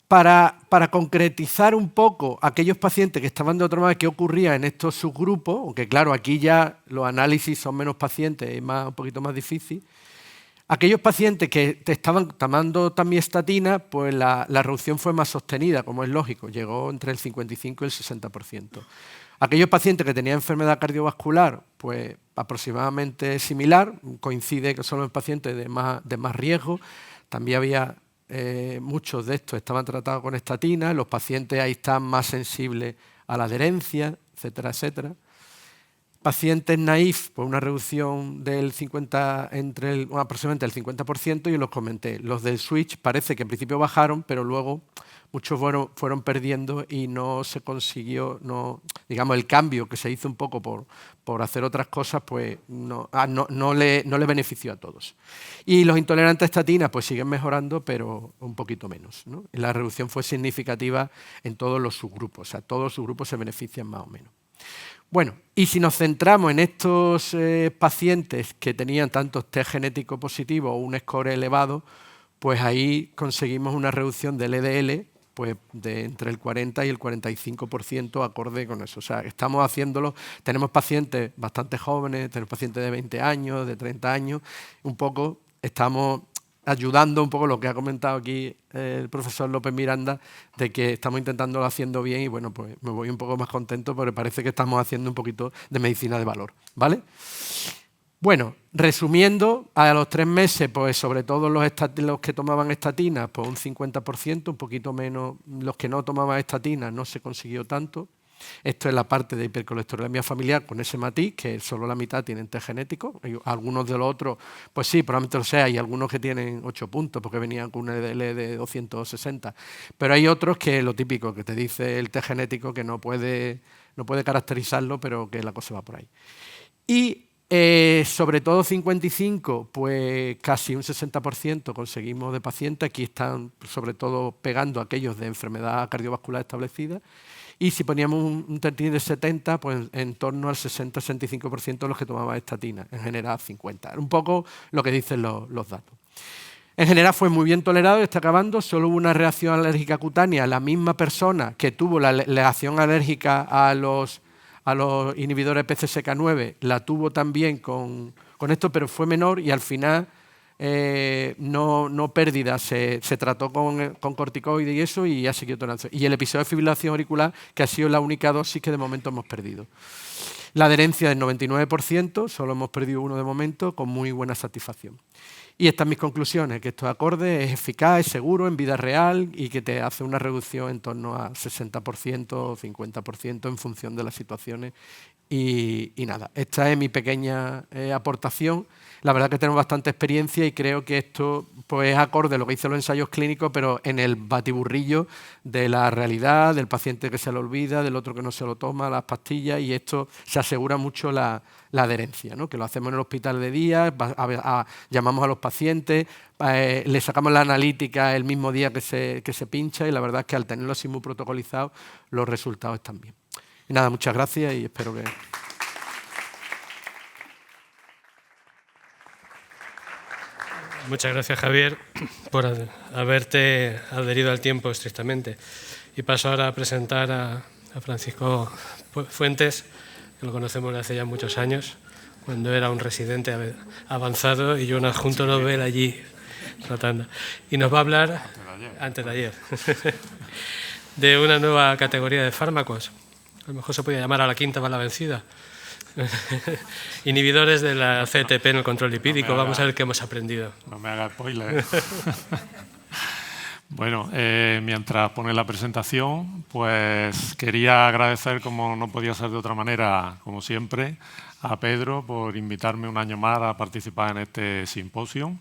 Para concretizar un poco aquellos pacientes que estaban de otra manera, qué ocurría en estos subgrupos, aunque claro, aquí ya los análisis son menos pacientes, es un poquito más difícil. Aquellos pacientes que estaban tomando tamiestatina, pues la reducción fue más sostenida, como es lógico, llegó entre el 55 y el 60%. Aquellos pacientes que tenían enfermedad cardiovascular, pues aproximadamente similar, coincide que son los pacientes de más riesgo. También había muchos de estos estaban tratados con estatina, los pacientes ahí están más sensibles a la adherencia, etcétera, etcétera. Pacientes naïf, pues una reducción del 50, aproximadamente el 50%, y los comenté. Los del switch parece que en principio bajaron, pero luego muchos fueron perdiendo y no se consiguió, digamos, el cambio que se hizo un poco por hacer otras cosas, pues no le benefició a todos. Y los intolerantes a estatina pues siguen mejorando, pero un poquito menos, ¿no? Y la reducción fue significativa en todos los subgrupos, o sea, todos los subgrupos se benefician más o menos. Bueno, y si nos centramos en estos pacientes que tenían tanto test genético positivo o un score elevado, pues ahí conseguimos una reducción del LDL pues de entre el 40 y el 45% acorde con eso. O sea, estamos haciéndolo, tenemos pacientes bastante jóvenes, tenemos pacientes de 20 años, de 30 años, un poco estamos ayudando un poco lo que ha comentado aquí el profesor López Miranda, de que estamos intentándolo haciendo bien y bueno, pues me voy un poco más contento porque parece que estamos haciendo un poquito de medicina de valor, ¿vale? Bueno, resumiendo, a los 3 meses, pues sobre todo los que tomaban estatinas, pues un 50%, un poquito menos los que no tomaban estatinas, no se consiguió tanto. Esto es la parte de hipercolesterolemia familiar con ese matiz, que solo la mitad tienen test genético. Algunos de los otros, pues sí, probablemente lo sea. Hay algunos que tienen 8 puntos porque venían con un LDL de 260. Pero hay otros que lo típico, que te dice el test genético que no puede caracterizarlo, pero que la cosa va por ahí. Y sobre todo 55, pues casi un 60% conseguimos de pacientes. Aquí están sobre todo pegando aquellos de enfermedad cardiovascular establecida. Y si poníamos un TERTIN de 70, pues en torno al 60-65% de los que tomaban estatina, en general 50%. Un poco lo que dicen los datos. En general fue muy bien tolerado y está acabando. Solo hubo una reacción alérgica cutánea. La misma persona que tuvo la reacción alérgica a los inhibidores PCSK9 la tuvo también con esto, pero fue menor y al final no pérdida, se trató con corticoides y eso y ha seguido tolerando. Y el episodio de fibrilación auricular, que ha sido la única dosis que de momento hemos perdido. La adherencia del 99%, solo hemos perdido uno de momento, con muy buena satisfacción. Y estas mis conclusiones, que esto es acorde, es eficaz, es seguro en vida real y que te hace una reducción en torno a 60% o 50% en función de las situaciones. Y nada, esta es mi pequeña aportación. La verdad que tenemos bastante experiencia y creo que esto pues, es acorde a lo que dicen los ensayos clínicos, pero en el batiburrillo de la realidad, del paciente que se lo olvida, del otro que no se lo toma, las pastillas, y esto se asegura mucho la la adherencia, ¿no? Que lo hacemos en el hospital de día, llamamos a los pacientes, le sacamos la analítica el mismo día que se pincha y la verdad es que al tenerlo así muy protocolizado los resultados están bien. Y nada, muchas gracias y espero que... Muchas gracias, Javier, por haberte adherido al tiempo estrictamente. Y paso ahora a presentar a Francisco Fuentes, que lo conocemos desde hace ya muchos años, cuando era un residente avanzado y yo un adjunto novel allí tratando. Y nos va a hablar, antes de ayer, de una nueva categoría de fármacos. A lo mejor se podría llamar a la quinta va la vencida. Inhibidores de la CETP en el control lipídico. Vamos a ver qué hemos aprendido. No me haga spoiler. Bueno, mientras pone la presentación, pues quería agradecer, como no podía ser de otra manera, como siempre, a Pedro por invitarme un año más a participar en este simposio.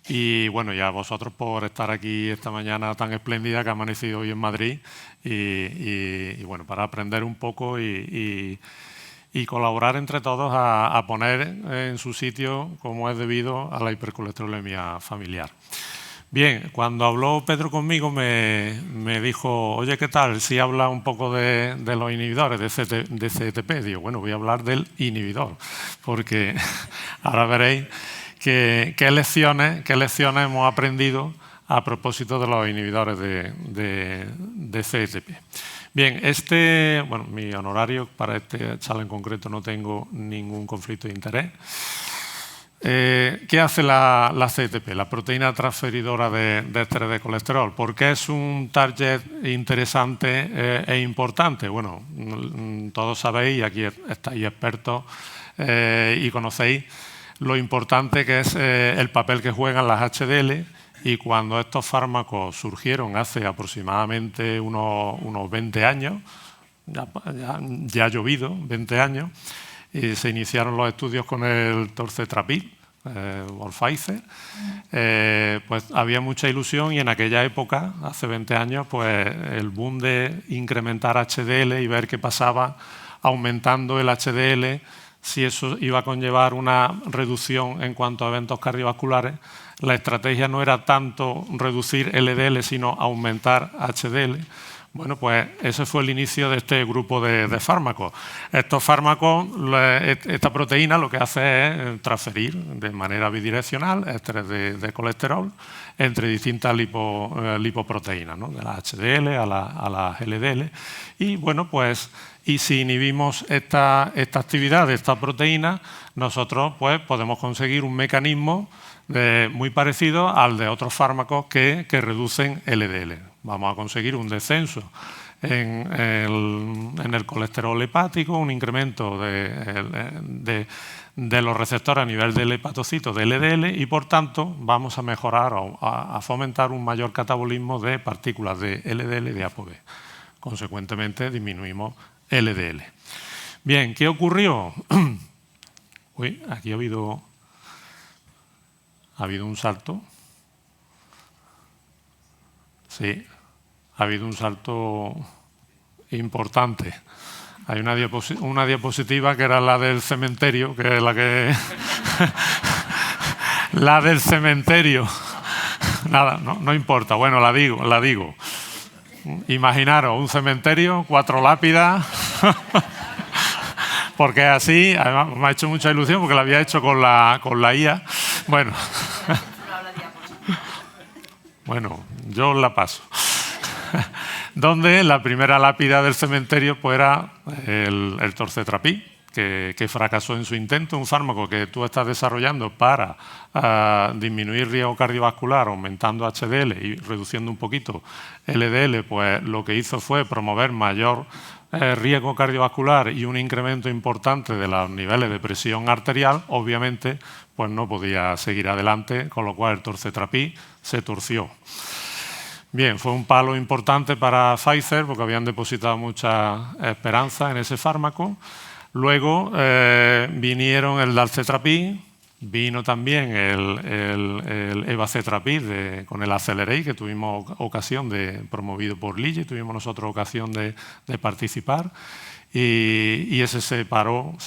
Y bueno, y a vosotros por estar aquí esta mañana tan espléndida que ha amanecido hoy en Madrid. Y bueno, para aprender un poco y colaborar entre todos a poner en su sitio, como es debido, a la hipercolesterolemia familiar. Bien, cuando habló Pedro conmigo me dijo, oye, ¿qué tal si habla un poco de los inhibidores de CETP? Digo, bueno, voy a hablar del inhibidor, porque ahora veréis qué lecciones hemos aprendido a propósito de los inhibidores de CETP. Bien, bueno, mi honorario para este charla en concreto no tengo ningún conflicto de interés. ¿Qué hace la CETP, la proteína transferidora de ésteres de colesterol? ¿Por qué es un target interesante e importante? Bueno, todos sabéis, y aquí estáis expertos y conocéis lo importante que es el papel que juegan las HDL, y cuando estos fármacos surgieron hace aproximadamente unos 20 años, ya ha llovido 20 años, y se iniciaron los estudios con el torcetrapib, por Pfizer, pues había mucha ilusión, y en aquella época, hace 20 años, pues el boom de incrementar HDL y ver qué pasaba aumentando el HDL, si eso iba a conllevar una reducción en cuanto a eventos cardiovasculares. La estrategia no era tanto reducir LDL, sino aumentar HDL. Bueno, pues ese fue el inicio de este grupo de fármacos. Estos fármacos, esta proteína lo que hace es transferir de manera bidireccional ésteres de colesterol entre distintas lipoproteínas, ¿no? De la HDL a la LDL. Y bueno, pues si inhibimos esta actividad de esta proteína, nosotros pues podemos conseguir un mecanismo muy parecido al de otros fármacos que reducen LDL. Vamos a conseguir un descenso en el colesterol hepático, un incremento de los receptores a nivel del hepatocito de LDL, y por tanto vamos a mejorar o a fomentar un mayor catabolismo de partículas de LDL y de ApoB. Consecuentemente disminuimos LDL. Bien, ¿qué ocurrió? Uy, aquí ha habido un salto. Sí, ha habido un salto importante. Hay una diapositiva que era la del cementerio, que es la que... la del cementerio. Nada, no importa. Bueno, la digo. Imaginaros un cementerio, 4 lápidas... porque así, además me ha hecho mucha ilusión porque la había hecho con la IA. Bueno, bueno, yo la paso. Donde la primera lápida del cementerio pues era el torcetrapib, que fracasó en su intento, un fármaco que tú estás desarrollando para disminuir riesgo cardiovascular, aumentando HDL y reduciendo un poquito LDL, pues lo que hizo fue promover mayor riesgo cardiovascular y un incremento importante de los niveles de presión arterial. Obviamente, pues no podía seguir adelante, con lo cual el torcetrapib se torció. Bien, fue un palo importante para Pfizer porque habían depositado mucha esperanza en ese fármaco. Luego vinieron el dalcetrapib, Vino también el Evacetrapib con el Accelerate, que tuvimos ocasión promovido por Lille, tuvimos nosotros ocasión de participar. Y ese se paró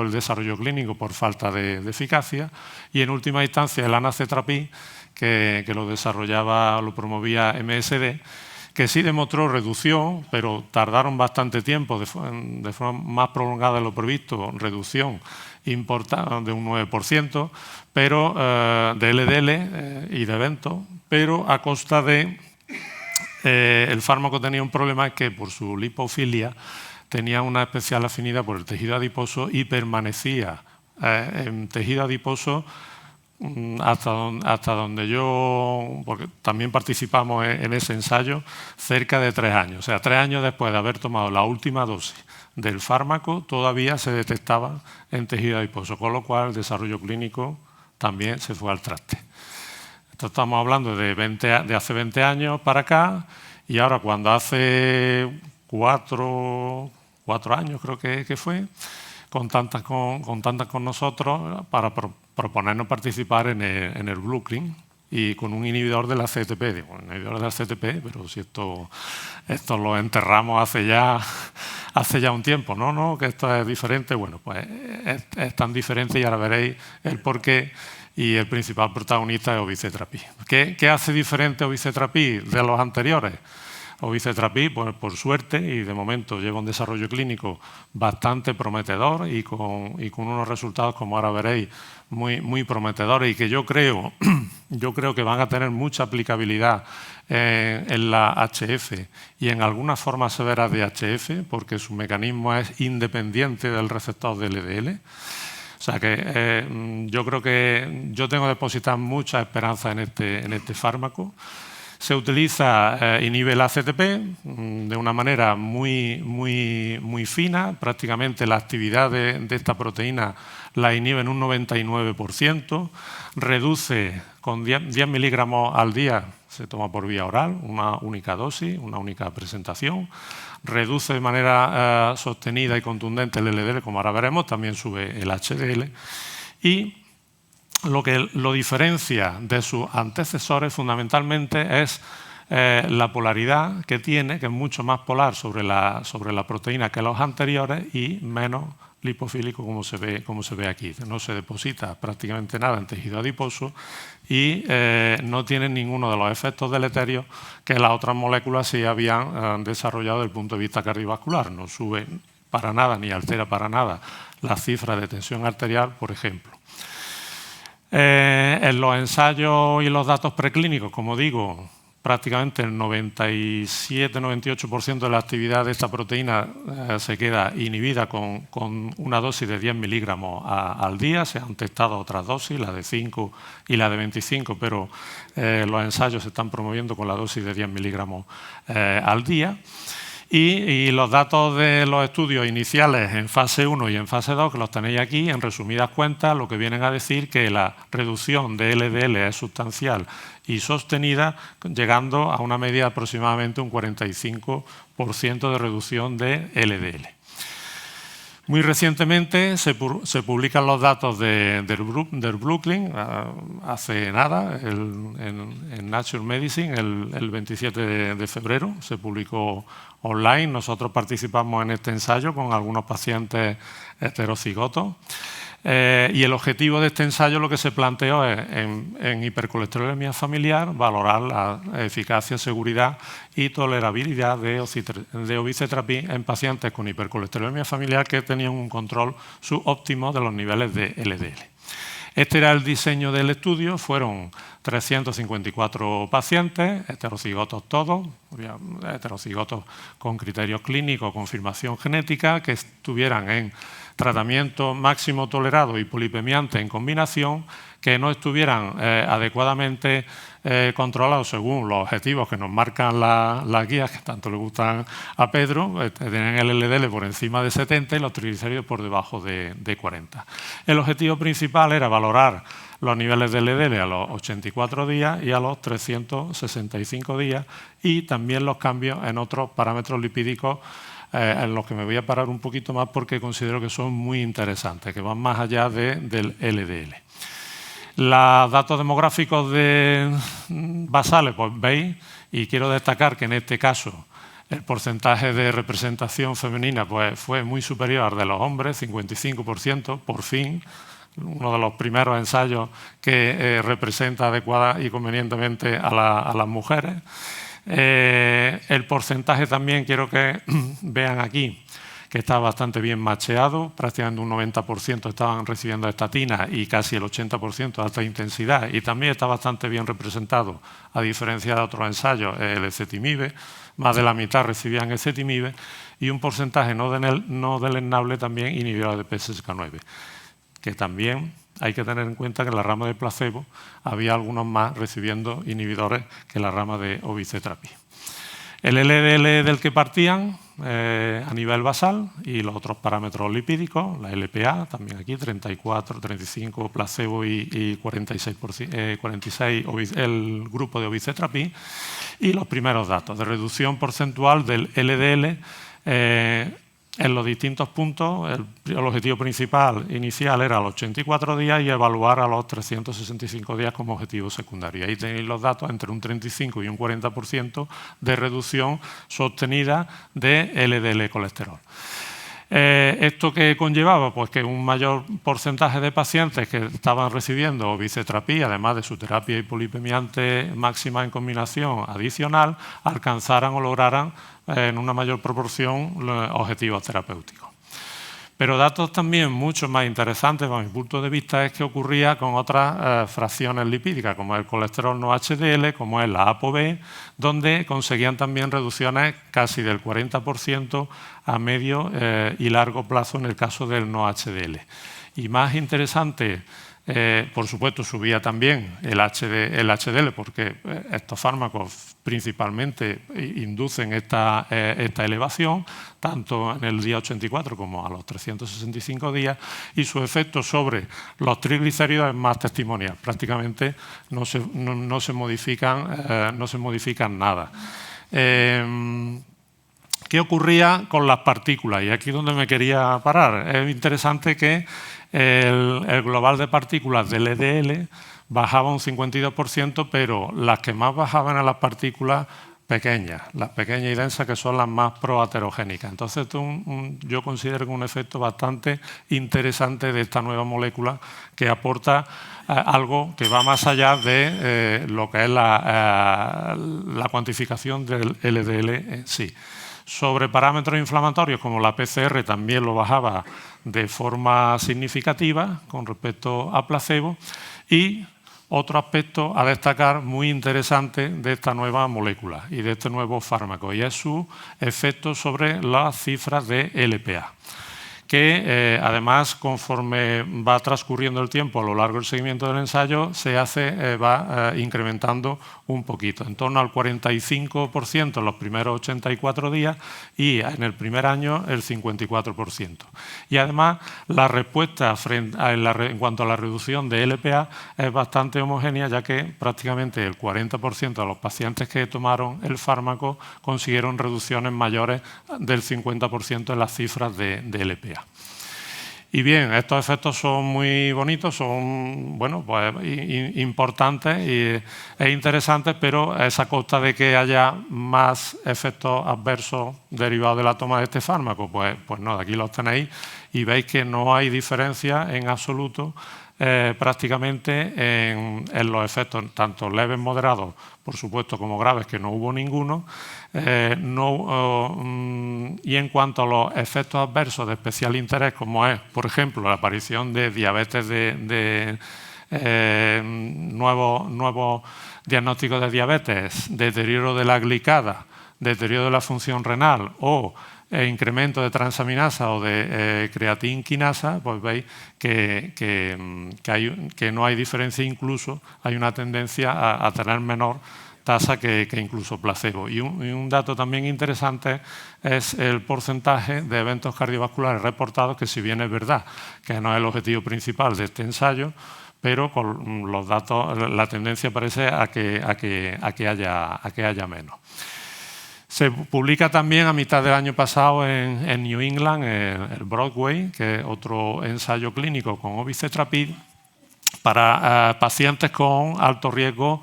el desarrollo clínico por falta de eficacia. Y en última instancia el Anacetrapib, que lo promovía MSD, que sí demostró reducción, pero tardaron bastante tiempo, de forma más prolongada de lo previsto, reducción importante de un 9%, pero de LDL y de eventos, pero a costa de el fármaco tenía un problema, que por su lipofilia tenía una especial afinidad por el tejido adiposo y permanecía en tejido adiposo hasta donde yo, porque también participamos en ese ensayo, cerca de 3 años. O sea, 3 años después de haber tomado la última dosis del fármaco, todavía se detectaba en tejido adiposo, con lo cual el desarrollo clínico también se fue al traste. Esto estamos hablando de hace 20 años para acá, y ahora cuando hace 4 años creo que fue, contactan con nosotros para proponernos participar en el Blueprint y con un inhibidor de la CETP. Digo, un inhibidor de la CETP, pero si esto lo enterramos hace ya un tiempo, ¿no? Que esto es diferente. Bueno, pues es tan diferente y ahora veréis el porqué. Y el principal protagonista es Obicetrapib. ¿Qué hace diferente Obicetrapib de los anteriores? Obicetrapib, pues, por suerte, y de momento lleva un desarrollo clínico bastante prometedor y con unos resultados, como ahora veréis, muy prometedores, y que yo creo que van a tener mucha aplicabilidad en la HF y en algunas formas severas de HF, porque su mecanismo es independiente del receptor de LDL. O sea que yo creo que yo tengo depositar mucha esperanza en este fármaco. Se utiliza, inhibe el ACTP de una manera muy fina. Prácticamente la actividad de esta proteína la inhibe en un 99%. Reduce con 10 miligramos al día, se toma por vía oral, una única dosis, una única presentación. Reduce de manera sostenida y contundente el LDL, como ahora veremos, también sube el HDL. Y lo que lo diferencia de sus antecesores fundamentalmente es la polaridad que tiene, que es mucho más polar sobre la proteína que los anteriores y menos lipofílico, como se ve aquí. No se deposita prácticamente nada en tejido adiposo y no tiene ninguno de los efectos deleterios que las otras moléculas sí habían desarrollado desde el punto de vista cardiovascular. No sube para nada ni altera para nada las cifras de tensión arterial, por ejemplo. En los ensayos y los datos preclínicos, como digo, prácticamente el 97-98% de la actividad de esta proteína se queda inhibida con una dosis de 10 miligramos al día. Se han testado otras dosis, la de 5 y la de 25, pero los ensayos se están promoviendo con la dosis de 10 miligramos al día. Y los datos de los estudios iniciales en fase 1 y en fase 2, que los tenéis aquí, en resumidas cuentas, lo que vienen a decir que la reducción de LDL es sustancial y sostenida, llegando a una media de aproximadamente un 45% de reducción de LDL. Muy recientemente se publican los datos del Blueprint, hace nada, en Nature Medicine, el 27 de febrero, se publicó online. Nosotros participamos en este ensayo con algunos pacientes heterocigotos. Y el objetivo de este ensayo, lo que se planteó es, en hipercolesterolemia familiar, valorar la eficacia, seguridad y tolerabilidad de Obicetrapib en pacientes con hipercolesterolemia familiar que tenían un control subóptimo de los niveles de LDL. Este era el diseño del estudio. Fueron 354 pacientes, heterocigotos todos, heterocigotos con criterios clínicos, confirmación genética, que estuvieran en tratamiento máximo tolerado y polipemiante en combinación, que no estuvieran adecuadamente controlados según los objetivos que nos marcan las guías, que tanto le gustan a Pedro. Tenían el LDL por encima de 70 y los triglicéridos por debajo de 40. El objetivo principal era valorar los niveles de LDL a los 84 días y a los 365 días, y también los cambios en otros parámetros lipídicos en los que me voy a parar un poquito más porque considero que son muy interesantes, que van más allá del LDL. Los datos demográficos basales, pues veis, y quiero destacar que en este caso el porcentaje de representación femenina pues, fue muy superior al de los hombres, 55%, por fin, uno de los primeros ensayos que representa adecuada y convenientemente a las mujeres. El porcentaje también quiero que vean aquí que está bastante bien macheado, prácticamente un 90% estaban recibiendo estatinas y casi el 80% de alta intensidad, y también está bastante bien representado, a diferencia de otros ensayos, el ezetimibe, más de la mitad recibían ezetimibe, y un porcentaje no deleznable también inhibidor de PCSK9, que también hay que tener en cuenta que en la rama de placebo había algunos más recibiendo inhibidores que en la rama de obicetrapia. El LDL del que partían a nivel basal y los otros parámetros lipídicos, la LPA, también aquí 34, 35 placebo y 46 el grupo de obicetrapia, y los primeros datos de reducción porcentual del LDL en los distintos puntos. El objetivo principal inicial era los 84 días y evaluar a los 365 días como objetivo secundario. Ahí tenéis los datos entre un 35 y un 40% de reducción sostenida de LDL colesterol. ¿Esto qué conllevaba? Pues que un mayor porcentaje de pacientes que estaban recibiendo obicetrapia, además de su terapia hipolipemiante máxima en combinación adicional, alcanzaran o lograran en una mayor proporción los objetivos terapéuticos. Pero datos también mucho más interesantes, bajo mi punto de vista, es que ocurría con otras fracciones lipídicas, como el colesterol no HDL, como es la ApoB, donde conseguían también reducciones casi del 40% a medio y largo plazo en el caso del no HDL. Y más interesante, por supuesto, subía también el HDL, porque estos fármacos principalmente inducen esta elevación, tanto en el día 84 como a los 365 días, y su efecto sobre los triglicéridos es más testimonial. Prácticamente no se modifican nada. ¿Qué ocurría con las partículas? Y aquí es donde me quería parar. Es interesante que el global de partículas del LDL bajaba un 52%, pero las que más bajaban eran las partículas pequeñas, las pequeñas y densas, que son las más proaterogénicas. Entonces, yo considero que un efecto bastante interesante de esta nueva molécula, que aporta algo que va más allá de lo que es la cuantificación del LDL en sí. Sobre parámetros inflamatorios, como la PCR también lo bajaba de forma significativa con respecto a placebo. Y otro aspecto a destacar muy interesante de esta nueva molécula y de este nuevo fármaco, y es su efecto sobre las cifras de LPA, que además, conforme va transcurriendo el tiempo a lo largo del seguimiento del ensayo, va incrementando un poquito, en torno al 45% en los primeros 84 días y en el primer año el 54%. Y además la respuesta en cuanto a la reducción de LPA es bastante homogénea, ya que prácticamente el 40% de los pacientes que tomaron el fármaco consiguieron reducciones mayores del 50% en las cifras de LPA. Y bien, estos efectos son muy bonitos, son pues, importantes e interesantes, pero es a costa de que haya más efectos adversos derivados de la toma de este fármaco. Pues no, aquí los tenéis y veis que no hay diferencia en absoluto prácticamente en los efectos, tanto leves, moderados, por supuesto, como graves, que no hubo ninguno. Y en cuanto a los efectos adversos de especial interés, como es, por ejemplo, la aparición de diabetes nuevos diagnósticos de diabetes, deterioro de la glicada, deterioro de la función renal o incremento de transaminasa o de creatinquinasa, pues veis que no hay diferencia, incluso hay una tendencia a tener menor tasa que incluso placebo. Y un dato también interesante es el porcentaje de eventos cardiovasculares reportados, que si bien es verdad que no es el objetivo principal de este ensayo, pero con los datos la tendencia parece a que haya menos. Se publica también a mitad del año pasado en New England el Broadway, que es otro ensayo clínico con obicetrapib para pacientes con alto riesgo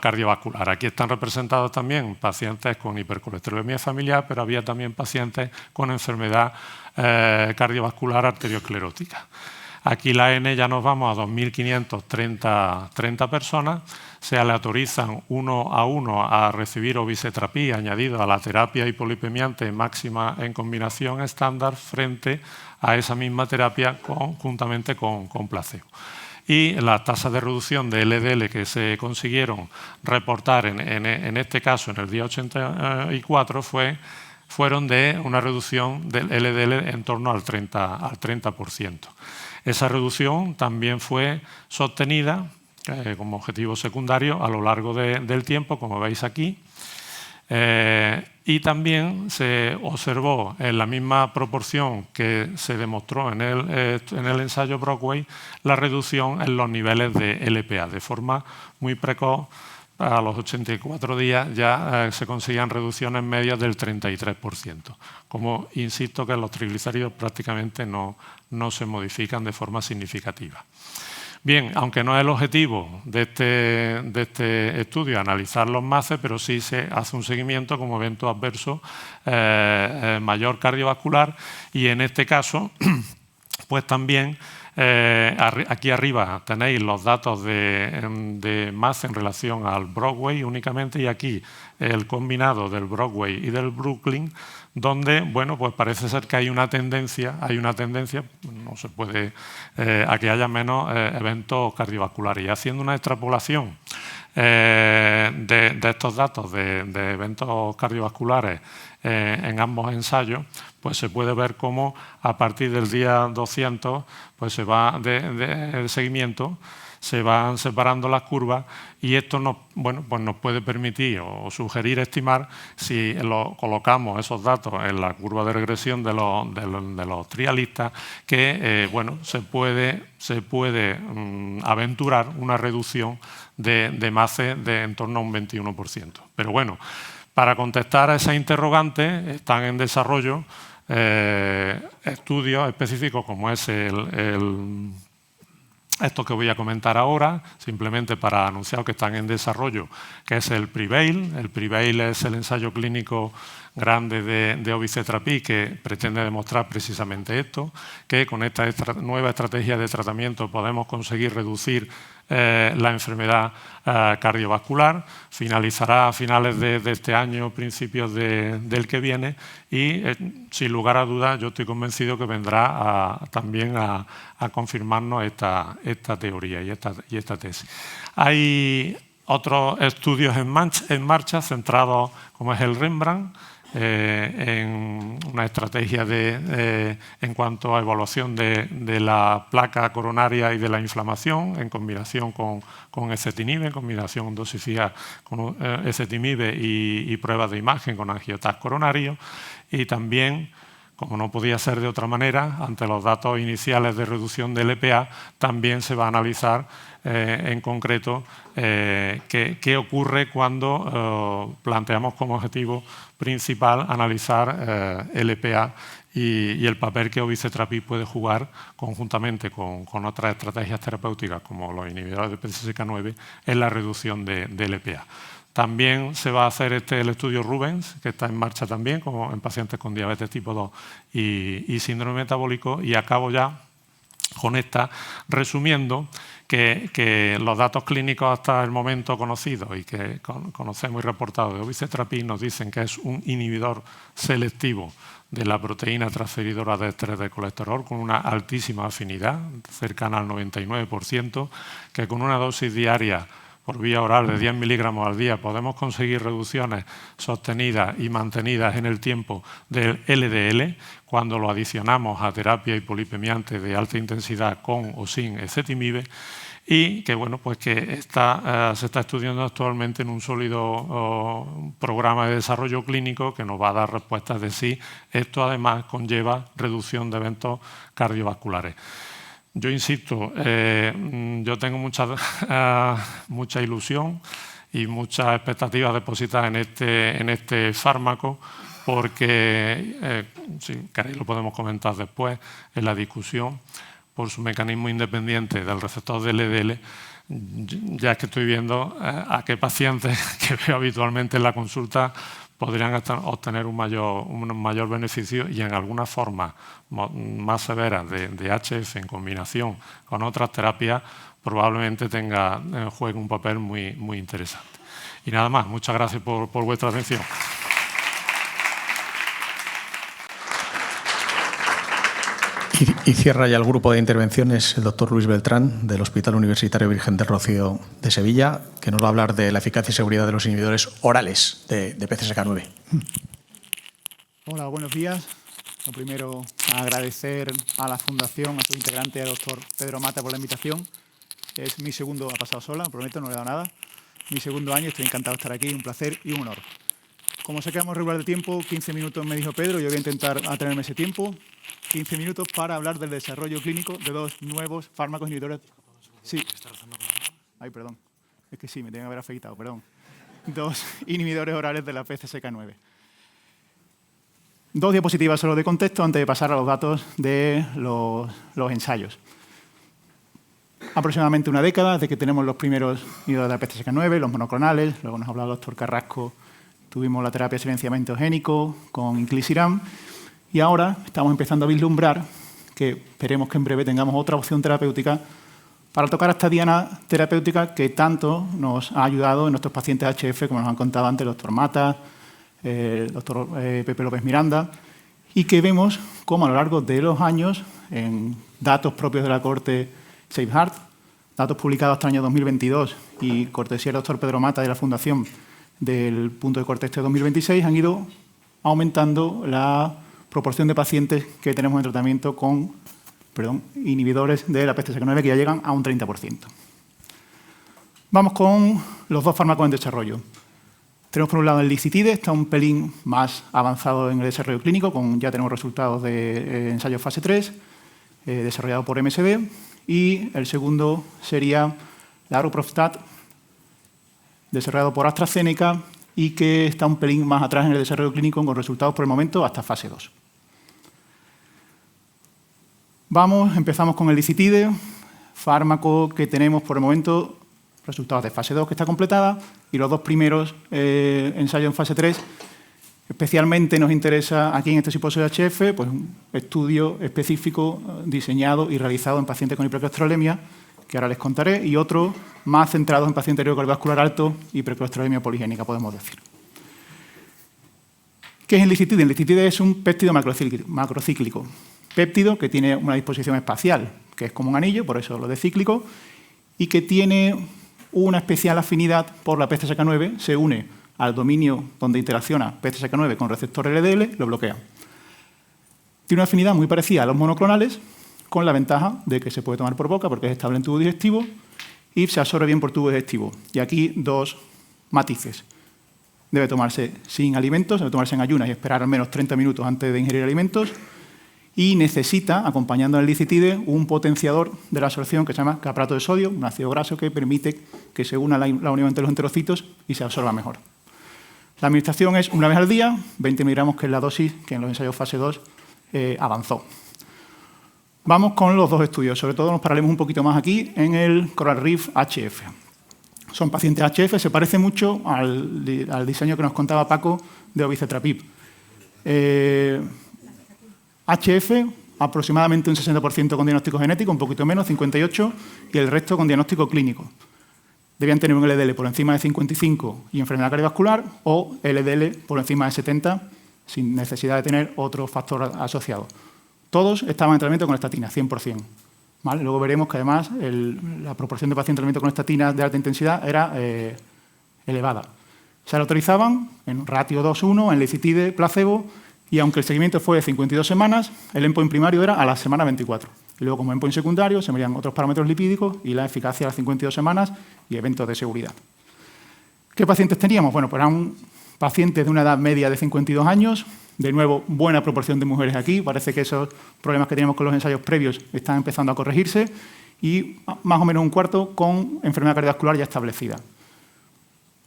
cardiovascular. Aquí están representados también pacientes con hipercolesterolemia familiar, pero había también pacientes con enfermedad cardiovascular arteriosclerótica. Aquí la N ya nos vamos a 2.530 personas. Se aleatorizan uno a uno a recibir obicetrapib añadido a la terapia hipolipemiante máxima en combinación estándar frente a esa misma terapia juntamente con placebo. Y las tasas de reducción de LDL que se consiguieron reportar en este caso en el día 84 fueron de una reducción del LDL en torno al 30%. Esa reducción también fue sostenida como objetivo secundario a lo largo del tiempo, como veis aquí. Y también se observó en la misma proporción que se demostró en el ensayo Broadway la reducción en los niveles de LPA. De forma muy precoz, a los 84 días ya se conseguían reducciones medias del 33%. Como insisto que los triglicéridos prácticamente no se modifican de forma significativa. Bien, aunque no es el objetivo de este estudio analizar los MACE, pero sí se hace un seguimiento como evento adverso mayor cardiovascular y en este caso, pues también aquí arriba tenéis los datos de MACE en relación al Broadway únicamente y aquí el combinado del Broadway y del Brooklyn, donde, bueno, pues parece ser que hay una tendencia, no se puede, a que haya menos eventos cardiovasculares. Y haciendo una extrapolación de estos datos de eventos cardiovasculares en ambos ensayos, pues se puede ver cómo a partir del día 200 pues se va de seguimiento, se van separando las curvas y esto nos puede permitir o sugerir estimar si colocamos esos datos en la curva de regresión de los trialistas que se puede aventurar una reducción de MACE de en torno a un 21%. Pero bueno, para contestar a esa interrogante están en desarrollo estudios específicos como es esto que voy a comentar ahora, simplemente para anunciar que están en desarrollo, que es el PREVAIL. El PREVAIL es el ensayo clínico grande de obicetrapib que pretende demostrar precisamente esto, que con esta nueva estrategia de tratamiento podemos conseguir reducir la enfermedad cardiovascular. Finalizará a finales de este año, principios del que viene y, sin lugar a dudas, yo estoy convencido que vendrá también a confirmarnos esta teoría y esta tesis. Hay otros estudios en marcha centrados, como es el REMBRANDT, en una estrategia en cuanto a evaluación de la placa coronaria y de la inflamación en combinación con ezetimibe, en combinación dosificada con ezetimibe y pruebas de imagen con angioTAC coronario y también, como no podía ser de otra manera, ante los datos iniciales de reducción del LPA, también se va a analizar en concreto qué ocurre cuando planteamos como objetivo principal analizar LPA y el papel que obicetrapib puede jugar conjuntamente con otras estrategias terapéuticas como los inhibidores de PCSK9 en la reducción de LPA. También se va a hacer el estudio Rubens, que está en marcha también, como en pacientes con diabetes tipo 2 y síndrome metabólico. Y acabo ya con esta, resumiendo que los datos clínicos hasta el momento conocidos y que conocemos y reportados de obicetrapib nos dicen que es un inhibidor selectivo de la proteína transferidora de estrés de colesterol con una altísima afinidad, cercana al 99%, que con una dosis diaria por vía oral de 10 miligramos al día podemos conseguir reducciones sostenidas y mantenidas en el tiempo del LDL cuando lo adicionamos a terapia hipolipemiante de alta intensidad con o sin ezetimibe y que, que se está estudiando actualmente en un sólido programa de desarrollo clínico que nos va a dar respuestas de si esto además conlleva reducción de eventos cardiovasculares. Yo insisto, yo tengo mucha ilusión y muchas expectativas depositadas en este fármaco, porque, si queréis lo podemos comentar después en la discusión, por su mecanismo independiente del receptor de LDL, ya es que estoy viendo a qué pacientes que veo habitualmente en la consulta podrían obtener un mayor beneficio, y en algunas formas más severas de HF en combinación con otras terapias probablemente juegue un papel muy interesante. Y nada más, muchas gracias por vuestra atención. Y cierra ya el grupo de intervenciones el doctor Luis Beltrán, del Hospital Universitario Virgen del Rocío de Sevilla, que nos va a hablar de la eficacia y seguridad de los inhibidores orales de PCSK9. Hola, buenos días. Lo primero, agradecer a la Fundación, a su integrante, al doctor Pedro Mata, por la invitación. Es mi segundo, ha pasado sola, prometo, no le he dado nada. Mi segundo año, estoy encantado de estar aquí, un placer y un honor. Como sé que vamos regular de tiempo, 15 minutos me dijo Pedro, yo voy a intentar atenerme ese tiempo. 15 minutos para hablar del desarrollo clínico de dos nuevos fármacos inhibidores. Sí. Ay, perdón. Es que sí, me tengo que haber afeitado, perdón. Dos inhibidores orales de la PCSK9. Dos diapositivas solo de contexto antes de pasar a los datos de los ensayos. Aproximadamente una década desde que tenemos los primeros inhibidores de la PCSK9, los monoclonales, luego nos ha hablado el doctor Carrasco, tuvimos la terapia de silenciamiento génico con inclisiran, y ahora estamos empezando a vislumbrar que esperemos que en breve tengamos otra opción terapéutica para tocar esta diana terapéutica que tanto nos ha ayudado en nuestros pacientes HF, como nos han contado antes el doctor Mata, el doctor Pepe López Miranda, y que vemos cómo a lo largo de los años, en datos propios de la cohorte SafeHeart, datos publicados hasta el año 2022 y cortesía del doctor Pedro Mata de la Fundación del punto de corte este 2026, han ido aumentando la proporción de pacientes que tenemos en tratamiento con inhibidores de la PCSK9, que ya llegan a un 30%. Vamos con los dos fármacos en desarrollo. Tenemos por un lado el licitide, está un pelín más avanzado en el desarrollo clínico, ya tenemos resultados de ensayos fase 3, desarrollado por MSD, y el segundo sería la Aruprostat, desarrollado por AstraZeneca, y que está un pelín más atrás en el desarrollo clínico con resultados por el momento hasta fase 2. Empezamos con el licitide, fármaco que tenemos por el momento resultados de fase 2 que está completada, y los dos primeros ensayos en fase 3. Especialmente nos interesa aquí en este simposio de HF pues, un estudio específico diseñado y realizado en pacientes con hipercolesterolemia, que ahora les contaré, y otro más centrado en pacientes de riesgo cardiovascular alto y hipercolesterolemia poligénica, podemos decir. ¿Qué es el licitide? El licitide es un péptido macrocíclico. Péptido que tiene una disposición espacial, que es como un anillo, por eso lo de cíclico, y que tiene una especial afinidad por la PCSK9, se une al dominio donde interacciona PCSK9 con receptor LDL, lo bloquea. Tiene una afinidad muy parecida a los monoclonales, con la ventaja de que se puede tomar por boca porque es estable en tubo digestivo y se absorbe bien por tubo digestivo. Y aquí dos matices. Debe tomarse sin alimentos, debe tomarse en ayunas y esperar al menos 30 minutos antes de ingerir alimentos, y necesita, acompañando al licitide, un potenciador de la absorción que se llama caprato de sodio, un ácido graso que permite que se una la unión entre los enterocitos y se absorba mejor. La administración es una vez al día, 20 miligramos, que es la dosis que en los ensayos fase 2 avanzó. Vamos con los dos estudios, sobre todo nos pararemos un poquito más aquí en el Coral Reef HF. Son pacientes HF, se parece mucho al diseño que nos contaba Paco de obicetrapib. HF, aproximadamente un 60% con diagnóstico genético, un poquito menos, 58%, y el resto con diagnóstico clínico. Debían tener un LDL por encima de 55 y enfermedad cardiovascular, o LDL por encima de 70, sin necesidad de tener otro factor asociado. Todos estaban en tratamiento con estatina, 100%. ¿Vale? Luego veremos que además la proporción de pacientes en tratamiento con estatinas de alta intensidad era elevada. Se la autorizaban en ratio 2:1, en licitide, placebo, y aunque el seguimiento fue de 52 semanas, el endpoint primario era a la semana 24. Y luego, como endpoint secundario, se medían otros parámetros lipídicos y la eficacia a las 52 semanas y eventos de seguridad. ¿Qué pacientes teníamos? Bueno, pues eran pacientes de una edad media de 52 años. De nuevo, buena proporción de mujeres aquí. Parece que esos problemas que teníamos con los ensayos previos están empezando a corregirse. Y más o menos un cuarto con enfermedad cardiovascular ya establecida.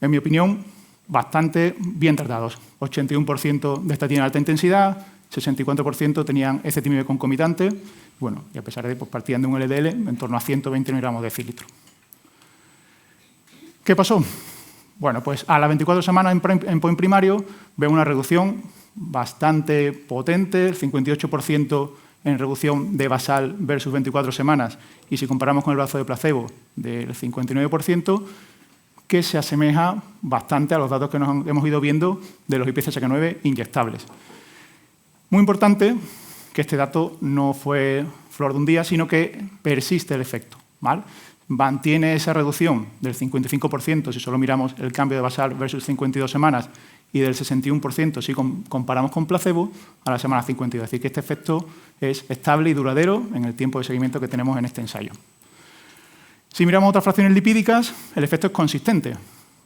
en mi opinión, bastante bien tratados. 81% de estatina de alta intensidad, 64% tenían ezetimibe concomitante, bueno, y a pesar de pues, partían de un LDL en torno a 120 miligramos de decilitro. ¿Qué pasó? Bueno, pues a las 24 semanas en point primario veo una reducción bastante potente, el 58% en reducción de basal versus 24 semanas, y si comparamos con el brazo de placebo, del 59%, que se asemeja bastante a los datos que nos hemos ido viendo de los IPCSK9 inyectables. Muy importante que este dato no fue flor de un día, sino que persiste el efecto, ¿vale? Mantiene esa reducción del 55% si solo miramos el cambio de basal versus 52 semanas y del 61% si comparamos con placebo a la semana 52. Es decir, que este efecto es estable y duradero en el tiempo de seguimiento que tenemos en este ensayo. Si miramos otras fracciones lipídicas, el efecto es consistente.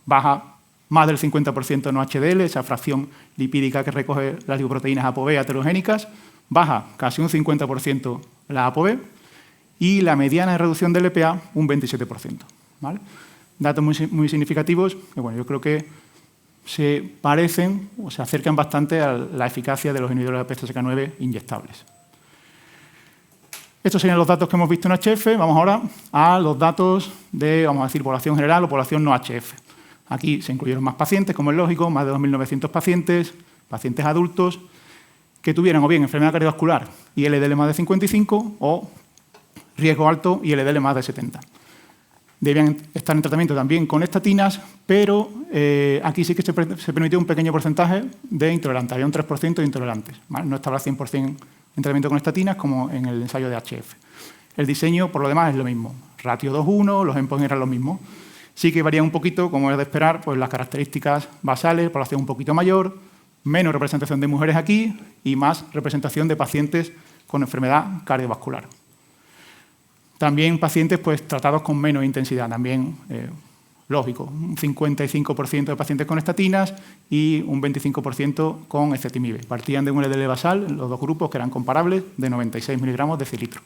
Baja más del 50% en HDL, esa fracción lipídica que recoge las lipoproteínas ApoB heterogénicas, baja casi un 50% la ApoB, y la mediana de reducción del LPA un 27%. ¿Vale? Datos muy significativos que bueno, yo creo que se parecen o se acercan bastante a la eficacia de los inhibidores de PCSK9 inyectables. Estos serían los datos que hemos visto en HF. Vamos ahora a los datos de, vamos a decir, población general o población no HF. Aquí se incluyeron más pacientes, como es lógico, más de 2.900 pacientes, pacientes adultos, que tuvieran o bien enfermedad cardiovascular y LDL más de 55 o riesgo alto y LDL más de 70. Debían estar en tratamiento también con estatinas, pero aquí sí que se permitió un pequeño porcentaje de intolerantes. Había un 3% de intolerantes. ¿Vale? No estaba al 100% en tratamiento con estatinas como en el ensayo de HF. El diseño, por lo demás, es lo mismo. Ratio 2:1, los endpoints eran los mismos. Sí que varía un poquito, como es de esperar, pues las características basales, población un poquito mayor, menos representación de mujeres aquí y más representación de pacientes con enfermedad cardiovascular. También pacientes pues, tratados con menos intensidad, también lógico, un 55% de pacientes con estatinas y un 25% con ezetimibe. Partían de un LDL basal, los dos grupos que eran comparables, de 96 miligramos de decilitro.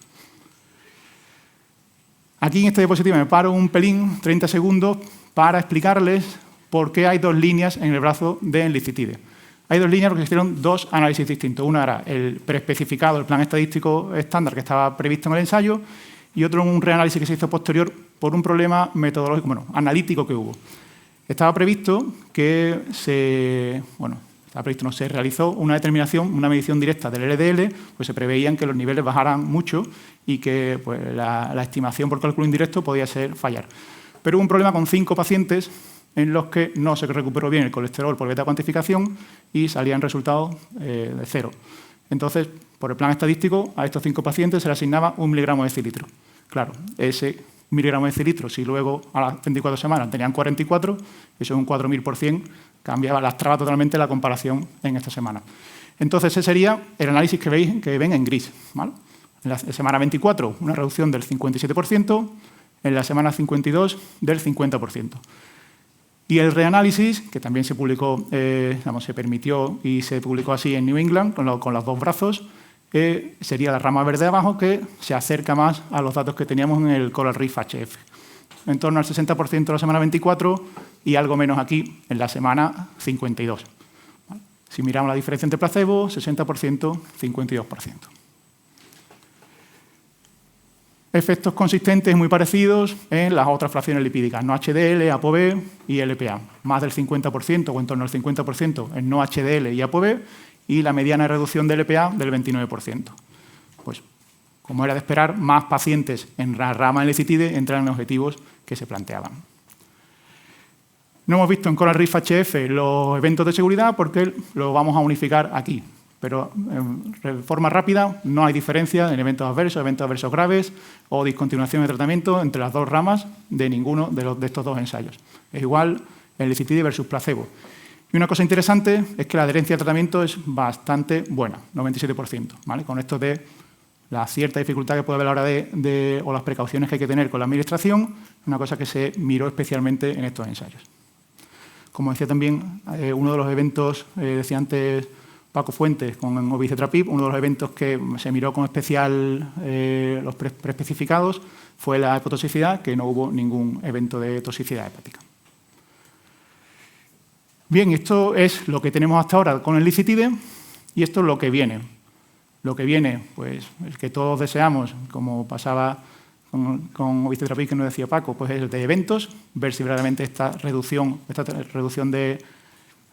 Aquí en esta diapositiva me paro un pelín, 30 segundos, para explicarles por qué hay dos líneas en el brazo de enlicitide. Hay dos líneas porque se hicieron dos análisis distintos. Uno era el preespecificado, el plan estadístico estándar que estaba previsto en el ensayo, y otro un reanálisis que se hizo posterior por un problema metodológico, bueno, analítico que hubo. Estaba previsto que se realizó una determinación, una medición directa del LDL, pues se preveían que los niveles bajaran mucho y que pues, la estimación por cálculo indirecto podía fallar. Pero hubo un problema con 5 pacientes en los que no se recuperó bien el colesterol por beta cuantificación y salían resultados de 0. Entonces, por el plan estadístico, a estos 5 pacientes se le asignaba 1 miligramo de decilitro. Claro, ese miligramo de decilitro, si luego a las 24 semanas tenían 44, eso es un 4000%, lastraba totalmente la comparación en esta semana. Entonces, ese sería el análisis que ven en gris. ¿Vale? En la semana 24, una reducción del 57%, en la semana 52, del 50%. Y el reanálisis, que también se publicó, se permitió y se publicó así en New England, con los dos brazos, sería la rama verde abajo, que se acerca más a los datos que teníamos en el Coral Reef HF. En torno al 60% en la semana 24 y algo menos aquí en la semana 52. ¿Vale? Si miramos la diferencia entre placebo, 60%, 52%. Efectos consistentes muy parecidos en las otras fracciones lipídicas, no HDL, ApoB y LPA. Más del 50% o en torno al 50% en no HDL y ApoB y la mediana reducción de LPA del 29%. Pues, como era de esperar, más pacientes en la rama enlicitide entran en objetivos que se planteaban. No hemos visto en Coral Reef HF los eventos de seguridad porque lo vamos a unificar aquí. Pero de forma rápida no hay diferencia en eventos adversos graves o discontinuación de tratamiento entre las dos ramas de ninguno de estos dos ensayos. Es igual enlicitide versus placebo. Y una cosa interesante es que la adherencia al tratamiento es bastante buena, 97%. ¿Vale? Con esto de la cierta dificultad que puede haber a la hora o las precauciones que hay que tener con la administración, una cosa que se miró especialmente en estos ensayos. Como decía también, uno de los eventos, decía antes Paco Fuentes con obicetrapib, uno de los eventos que se miró con especial los preespecificados fue la hepatotoxicidad, que no hubo ningún evento de toxicidad hepática. Bien, esto es lo que tenemos hasta ahora con el licitide y esto es lo que viene. Lo que viene, pues el que todos deseamos, como pasaba con Obicetrapib que nos decía Paco, pues es el de eventos, ver si verdaderamente esta reducción de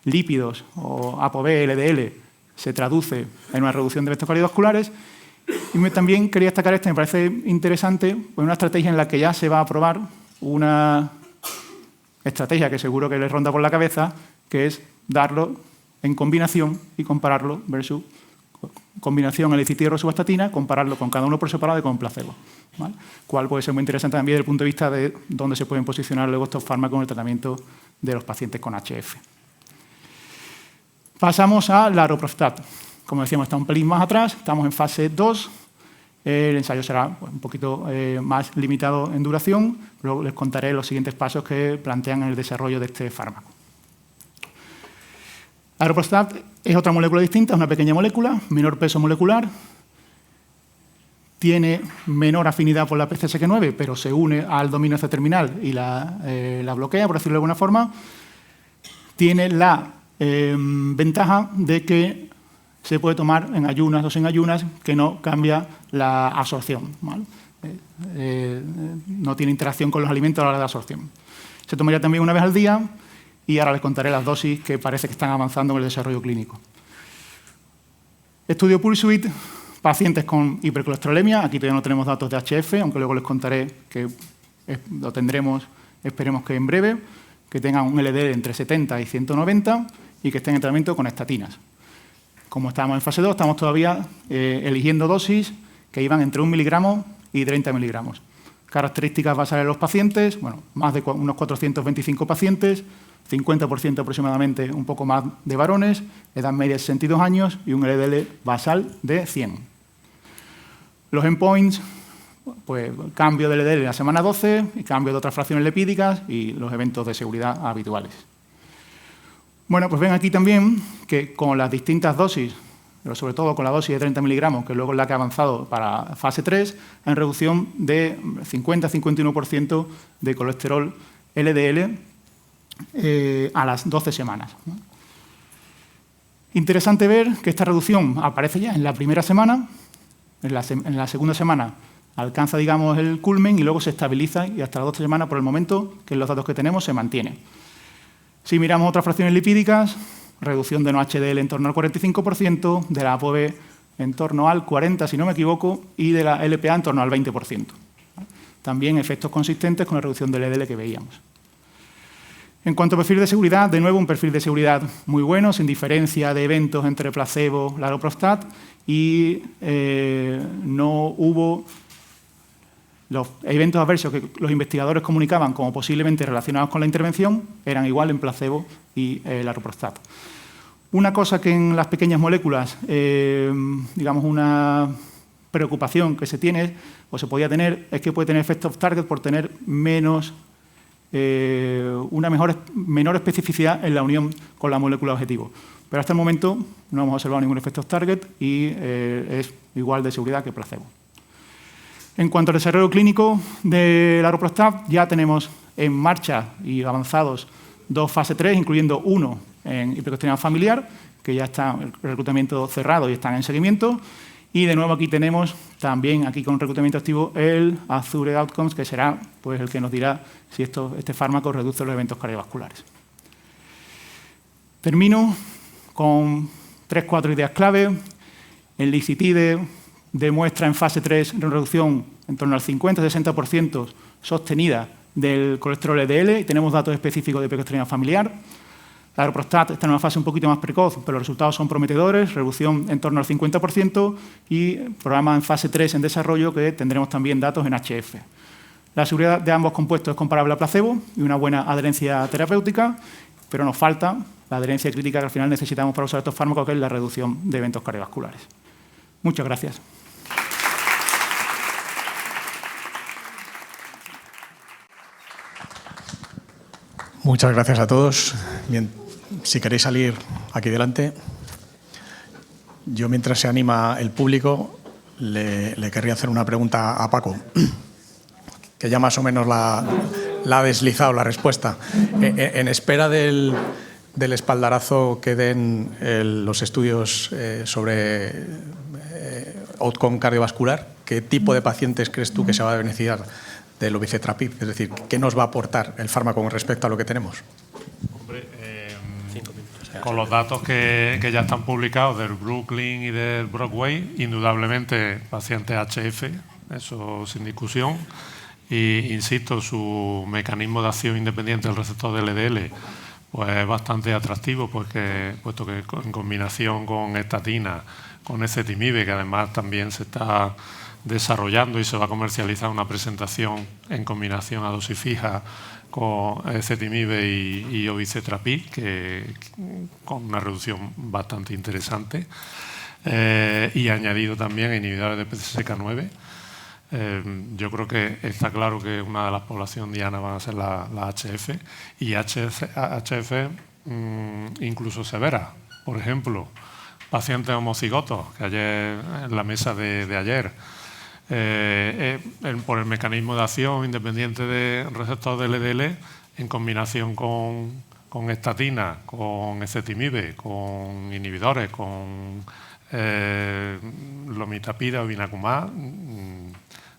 lípidos o ApoB, LDL, se traduce en una reducción de eventos cardiovasculares. Y también quería destacar me parece interesante, pues una estrategia en la que ya se va a probar una estrategia que seguro que les ronda por la cabeza, que es darlo en combinación y compararlo versus combinación elicitide rosuvastatina, compararlo con cada uno por separado y con placebo, ¿vale? Cual puede ser muy interesante también desde el punto de vista de dónde se pueden posicionar luego estos fármacos en el tratamiento de los pacientes con HF. Pasamos a laroprostat. Como decíamos, está un pelín más atrás, estamos en fase 2. El ensayo será un poquito más limitado en duración, luego les contaré los siguientes pasos que plantean en el desarrollo de este fármaco. Laroprostat es otra molécula distinta, es una pequeña molécula, menor peso molecular, tiene menor afinidad por la PCSK9, pero se une al dominio C-terminal y la bloquea, por decirlo de alguna forma. Tiene la ventaja de que se puede tomar en ayunas o sin ayunas, que no cambia la absorción, ¿vale? No tiene interacción con los alimentos a la hora de absorción. Se tomaría también una vez al día y ahora les contaré las dosis que parece que están avanzando en el desarrollo clínico. Estudio Pursuit, pacientes con hipercolesterolemia. Aquí todavía no tenemos datos de HF, aunque luego les contaré que lo tendremos, esperemos que en breve, que tengan un LDL entre 70 y 190 y que estén en tratamiento con estatinas. Como estábamos en fase 2, estamos todavía eligiendo dosis que iban entre 1 miligramo y 30 miligramos. Características basales de los pacientes, bueno, más de unos 425 pacientes, 50% aproximadamente, un poco más de varones, edad media de 62 años y un LDL basal de 100. Los endpoints, pues cambio de LDL en la semana 12, y cambio de otras fracciones lipídicas y los eventos de seguridad habituales. Bueno, pues ven aquí también que con las distintas dosis, pero sobre todo con la dosis de 30 miligramos, que luego es la que ha avanzado para fase 3, en reducción de 50-51% de colesterol LDL a las 12 semanas. Interesante ver que esta reducción aparece ya en la primera semana, en la segunda semana alcanza, digamos, el culmen y luego se estabiliza y hasta las 12 semanas, por el momento, que en los datos que tenemos, se mantiene. Si miramos otras fracciones lipídicas, reducción de NOH-HDL en torno al 45%, de la ApoB en torno al 40%, si no me equivoco, y de la LPA en torno al 20%. También efectos consistentes con la reducción del LDL que veíamos. En cuanto a perfil de seguridad, de nuevo un perfil de seguridad muy bueno, sin diferencia de eventos entre placebo y laroprostat, y no hubo los eventos adversos que los investigadores comunicaban como posiblemente relacionados con la intervención, eran igual en placebo y laroprostat. Una cosa que en las pequeñas moléculas, digamos, una preocupación que se tiene o se podía tener es que puede tener efectos off target por tener una menor especificidad en la unión con la molécula objetivo. Pero hasta el momento no hemos observado ningún efecto off target y es igual de seguridad que placebo. En cuanto al desarrollo clínico de laroprostat, ya tenemos en marcha y avanzados 2 fase 3, incluyendo 1 en hipercolesterolemia familiar, que ya está el reclutamiento cerrado y están en seguimiento. Y de nuevo aquí tenemos también, aquí con reclutamiento activo, el Azure Outcomes, que será pues, el que nos dirá si este fármaco reduce los eventos cardiovasculares. Termino con 3-4 ideas clave. El licitide demuestra en fase 3 una reducción en torno al 50-60% sostenida del colesterol LDL y tenemos datos específicos de hipercolesterolemia familiar. La laroprostat está en una fase un poquito más precoz, pero los resultados son prometedores, reducción en torno al 50% y programa en fase 3 en desarrollo que tendremos también datos en HF. La seguridad de ambos compuestos es comparable a placebo y una buena adherencia terapéutica, pero nos falta la adherencia crítica que al final necesitamos para usar estos fármacos, que es la reducción de eventos cardiovasculares. Muchas gracias. Muchas gracias a todos. Bien, si queréis salir aquí delante, yo mientras se anima el público le querría hacer una pregunta a Paco, que ya más o menos la ha deslizado la respuesta. En espera del del espaldarazo que den los estudios sobre outcome cardiovascular. ¿Qué tipo de pacientes crees tú que se va a beneficiar del obicetrapib? Es decir, ¿qué nos va a aportar el fármaco con respecto a lo que tenemos? Hombre, con los datos que ya están publicados del Brooklyn y del Broadway, indudablemente pacientes HF, eso sin discusión. Y, insisto, su mecanismo de acción independiente del receptor de LDL pues es bastante atractivo, puesto que en combinación con estatina, con ezetimibe, que además también se está desarrollando y se va a comercializar una presentación en combinación a dosis fija con ezetimibe y obicetrapib, con una reducción bastante interesante, y añadido también inhibidores de PCSK9. Yo creo que está claro que una de las poblaciones dianas van a ser la HF, y HF incluso severa. Por ejemplo, pacientes homocigotos, que ayer en la mesa de ayer, por el mecanismo de acción independiente de receptor de LDL, en combinación con estatina, con ezetimibe, con inhibidores, con lomitapida o vinacumab,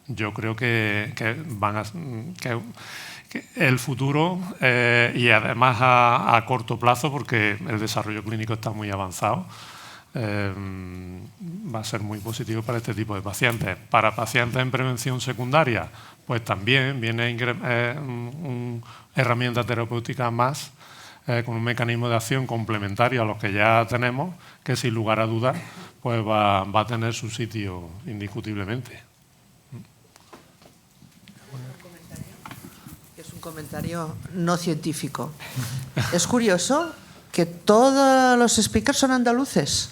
yo creo que el futuro, y además a corto plazo, porque el desarrollo clínico está muy avanzado, va a ser muy positivo para este tipo de pacientes. Para pacientes en prevención secundaria, pues también viene una herramienta terapéutica más, con un mecanismo de acción complementario a los que ya tenemos, que sin lugar a dudas pues va a tener su sitio indiscutiblemente. Es un comentario no científico. Es curioso que todos los speakers son andaluces.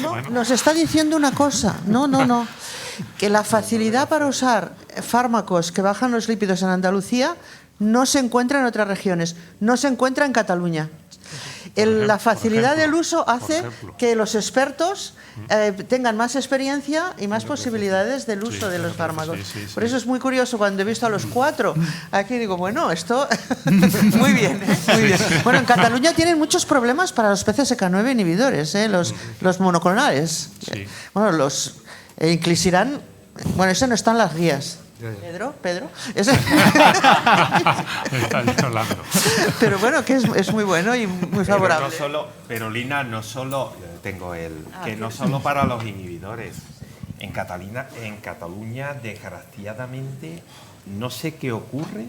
No, nos está diciendo una cosa. No. Que la facilidad para usar fármacos que bajan los lípidos en Andalucía no se encuentra en otras regiones, no se encuentra en Cataluña. La facilidad del uso hace que los expertos tengan más experiencia y más posibilidades del uso de los fármacos. Por eso es muy curioso cuando he visto a los 4. Aquí digo, bueno, esto muy bien, muy bien. Bueno, en Cataluña tienen muchos problemas para los PCSK9 inhibidores, los monoclonales. Sí. Bueno, los inclisiran. Bueno, eso no está en las guías. Pedro. Pero bueno, que es muy bueno y muy favorable. Pero Lina, no solo no solo para los inhibidores. En Cataluña, desgraciadamente, no sé qué ocurre.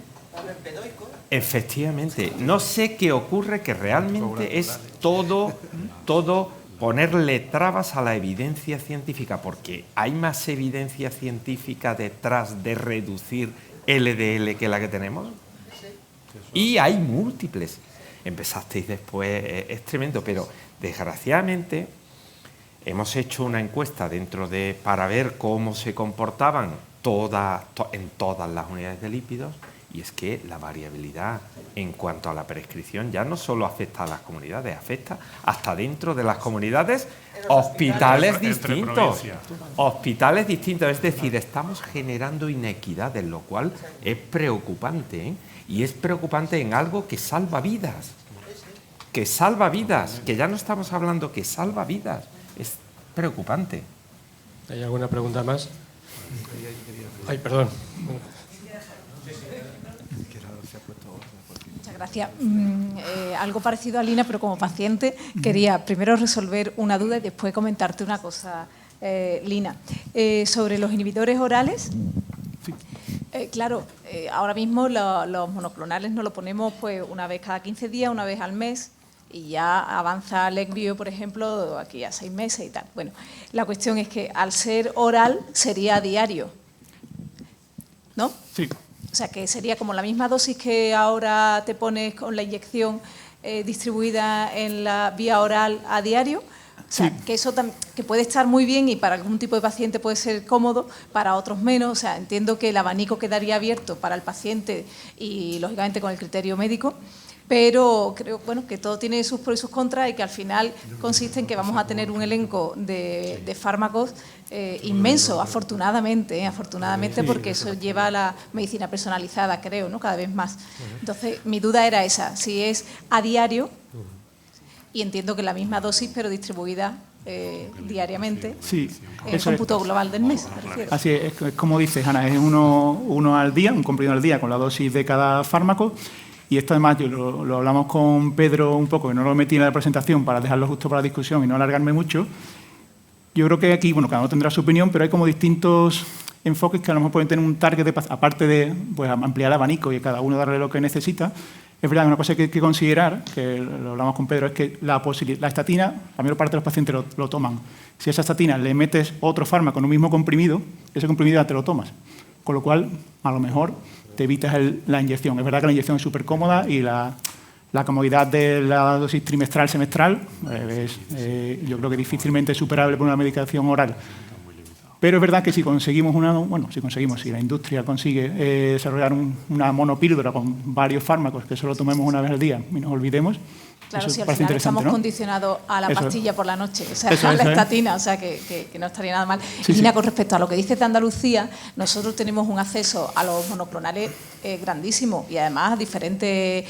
Efectivamente, no sé qué ocurre, que realmente es todo ponerle trabas a la evidencia científica, porque hay más evidencia científica detrás de reducir LDL que la que tenemos. Y hay múltiples. Empezasteis después, es tremendo, pero desgraciadamente hemos hecho una encuesta para ver cómo se comportaban en todas las unidades de lípidos, y es que la variabilidad en cuanto a la prescripción ya no solo afecta a las comunidades, afecta hasta dentro de las comunidades hospitales distintos. Hospitales distintos, es decir, estamos generando inequidades, lo cual es preocupante, ¿eh? Y es preocupante en algo que salva vidas. Que ya no estamos hablando que salva vidas. Es preocupante. ¿Hay alguna pregunta más? Ay, perdón. Muchas gracias. Algo parecido a Lina, pero como paciente quería primero resolver una duda y después comentarte una cosa, Lina. Sobre los inhibidores orales. Claro, ahora mismo los monoclonales nos lo ponemos pues una vez cada 15 días, una vez al mes, y ya avanza Leqvio, por ejemplo, aquí a 6 meses y tal. Bueno, la cuestión es que al ser oral sería diario, ¿no? Sí. O sea, que sería como la misma dosis que ahora te pones con la inyección distribuida en la vía oral a diario. O sea, que eso que puede estar muy bien y para algún tipo de paciente puede ser cómodo, para otros menos. O sea, entiendo que el abanico quedaría abierto para el paciente y, lógicamente, con el criterio médico. pero creo que todo tiene sus pros y sus contras y que al final consiste en que vamos a tener un elenco de fármacos inmenso, afortunadamente, porque eso lleva a la medicina personalizada, creo, ¿no? Cada vez más. Entonces, mi duda era esa, si es a diario, y entiendo que la misma dosis, pero distribuida diariamente, Sí, el cómputo global del mes. Así es como dices, Ana, es uno al día, un comprimido al día con la dosis de cada fármaco. Y esto además yo lo hablamos con Pedro un poco, que no lo metí en la presentación para dejarlo justo para la discusión y no alargarme mucho. Yo creo que aquí, bueno, cada uno tendrá su opinión, pero hay como distintos enfoques que a lo mejor pueden tener un target, aparte de pues, ampliar el abanico y a cada uno darle lo que necesita. Es verdad, una cosa que hay que considerar, que lo hablamos con Pedro, es que la estatina, la mayor parte de los pacientes lo toman. Si a esa estatina le metes otro fármaco en un mismo comprimido, ese comprimido ya te lo tomas. Con lo cual, a lo mejor te evitas la inyección. Es verdad que la inyección es súper cómoda y la comodidad de la dosis trimestral, semestral, yo creo que difícilmente es superable por una medicación oral. Pero es verdad que si conseguimos si la industria consigue desarrollar una monopíldora con varios fármacos que solo tomemos una vez al día y nos olvidemos. Claro, si al parece final estamos ¿no? condicionados a la Eso pastilla por la noche, o sea, Eso a la estatina, o sea, que no estaría nada mal. Sí, Lina, sí. con respecto a lo que dices de Andalucía, nosotros tenemos un acceso a los monoclonales grandísimo y además a diferentes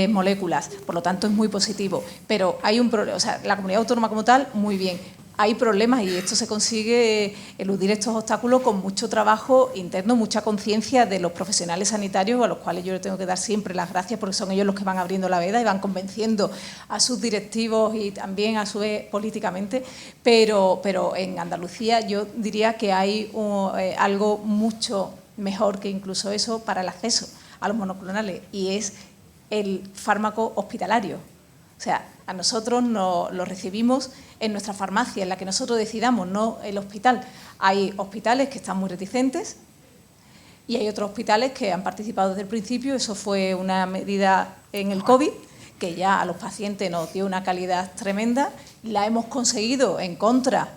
moléculas, por lo tanto es muy positivo. Pero hay un problema, o sea, la comunidad autónoma como tal, muy bien. Hay problemas y esto se consigue eludir estos obstáculos con mucho trabajo interno, mucha conciencia de los profesionales sanitarios, a los cuales yo le tengo que dar siempre las gracias porque son ellos los que van abriendo la veda y van convenciendo a sus directivos y también a su vez políticamente. Pero en Andalucía yo diría que hay algo mucho mejor que incluso eso para el acceso a los monoclonales y es el fármaco hospitalario. O sea, a nosotros lo recibimos en nuestra farmacia, en la que nosotros decidamos, no el hospital. Hay hospitales que están muy reticentes y hay otros hospitales que han participado desde el principio. Eso fue una medida en el COVID, que ya a los pacientes nos dio una calidad tremenda. La hemos conseguido en contra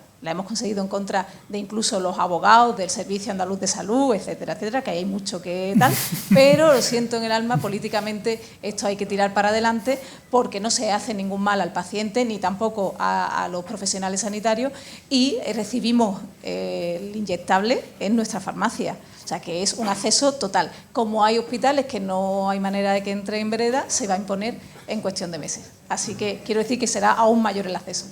de incluso los abogados del Servicio Andaluz de Salud, etcétera, etcétera, que hay mucho que tal, pero lo siento en el alma, políticamente esto hay que tirar para adelante porque no se hace ningún mal al paciente ni tampoco a los profesionales sanitarios y recibimos el inyectable en nuestra farmacia. O sea, que es un acceso total. Como hay hospitales que no hay manera de que entre en vereda, se va a imponer en cuestión de meses. Así que quiero decir que será aún mayor el acceso.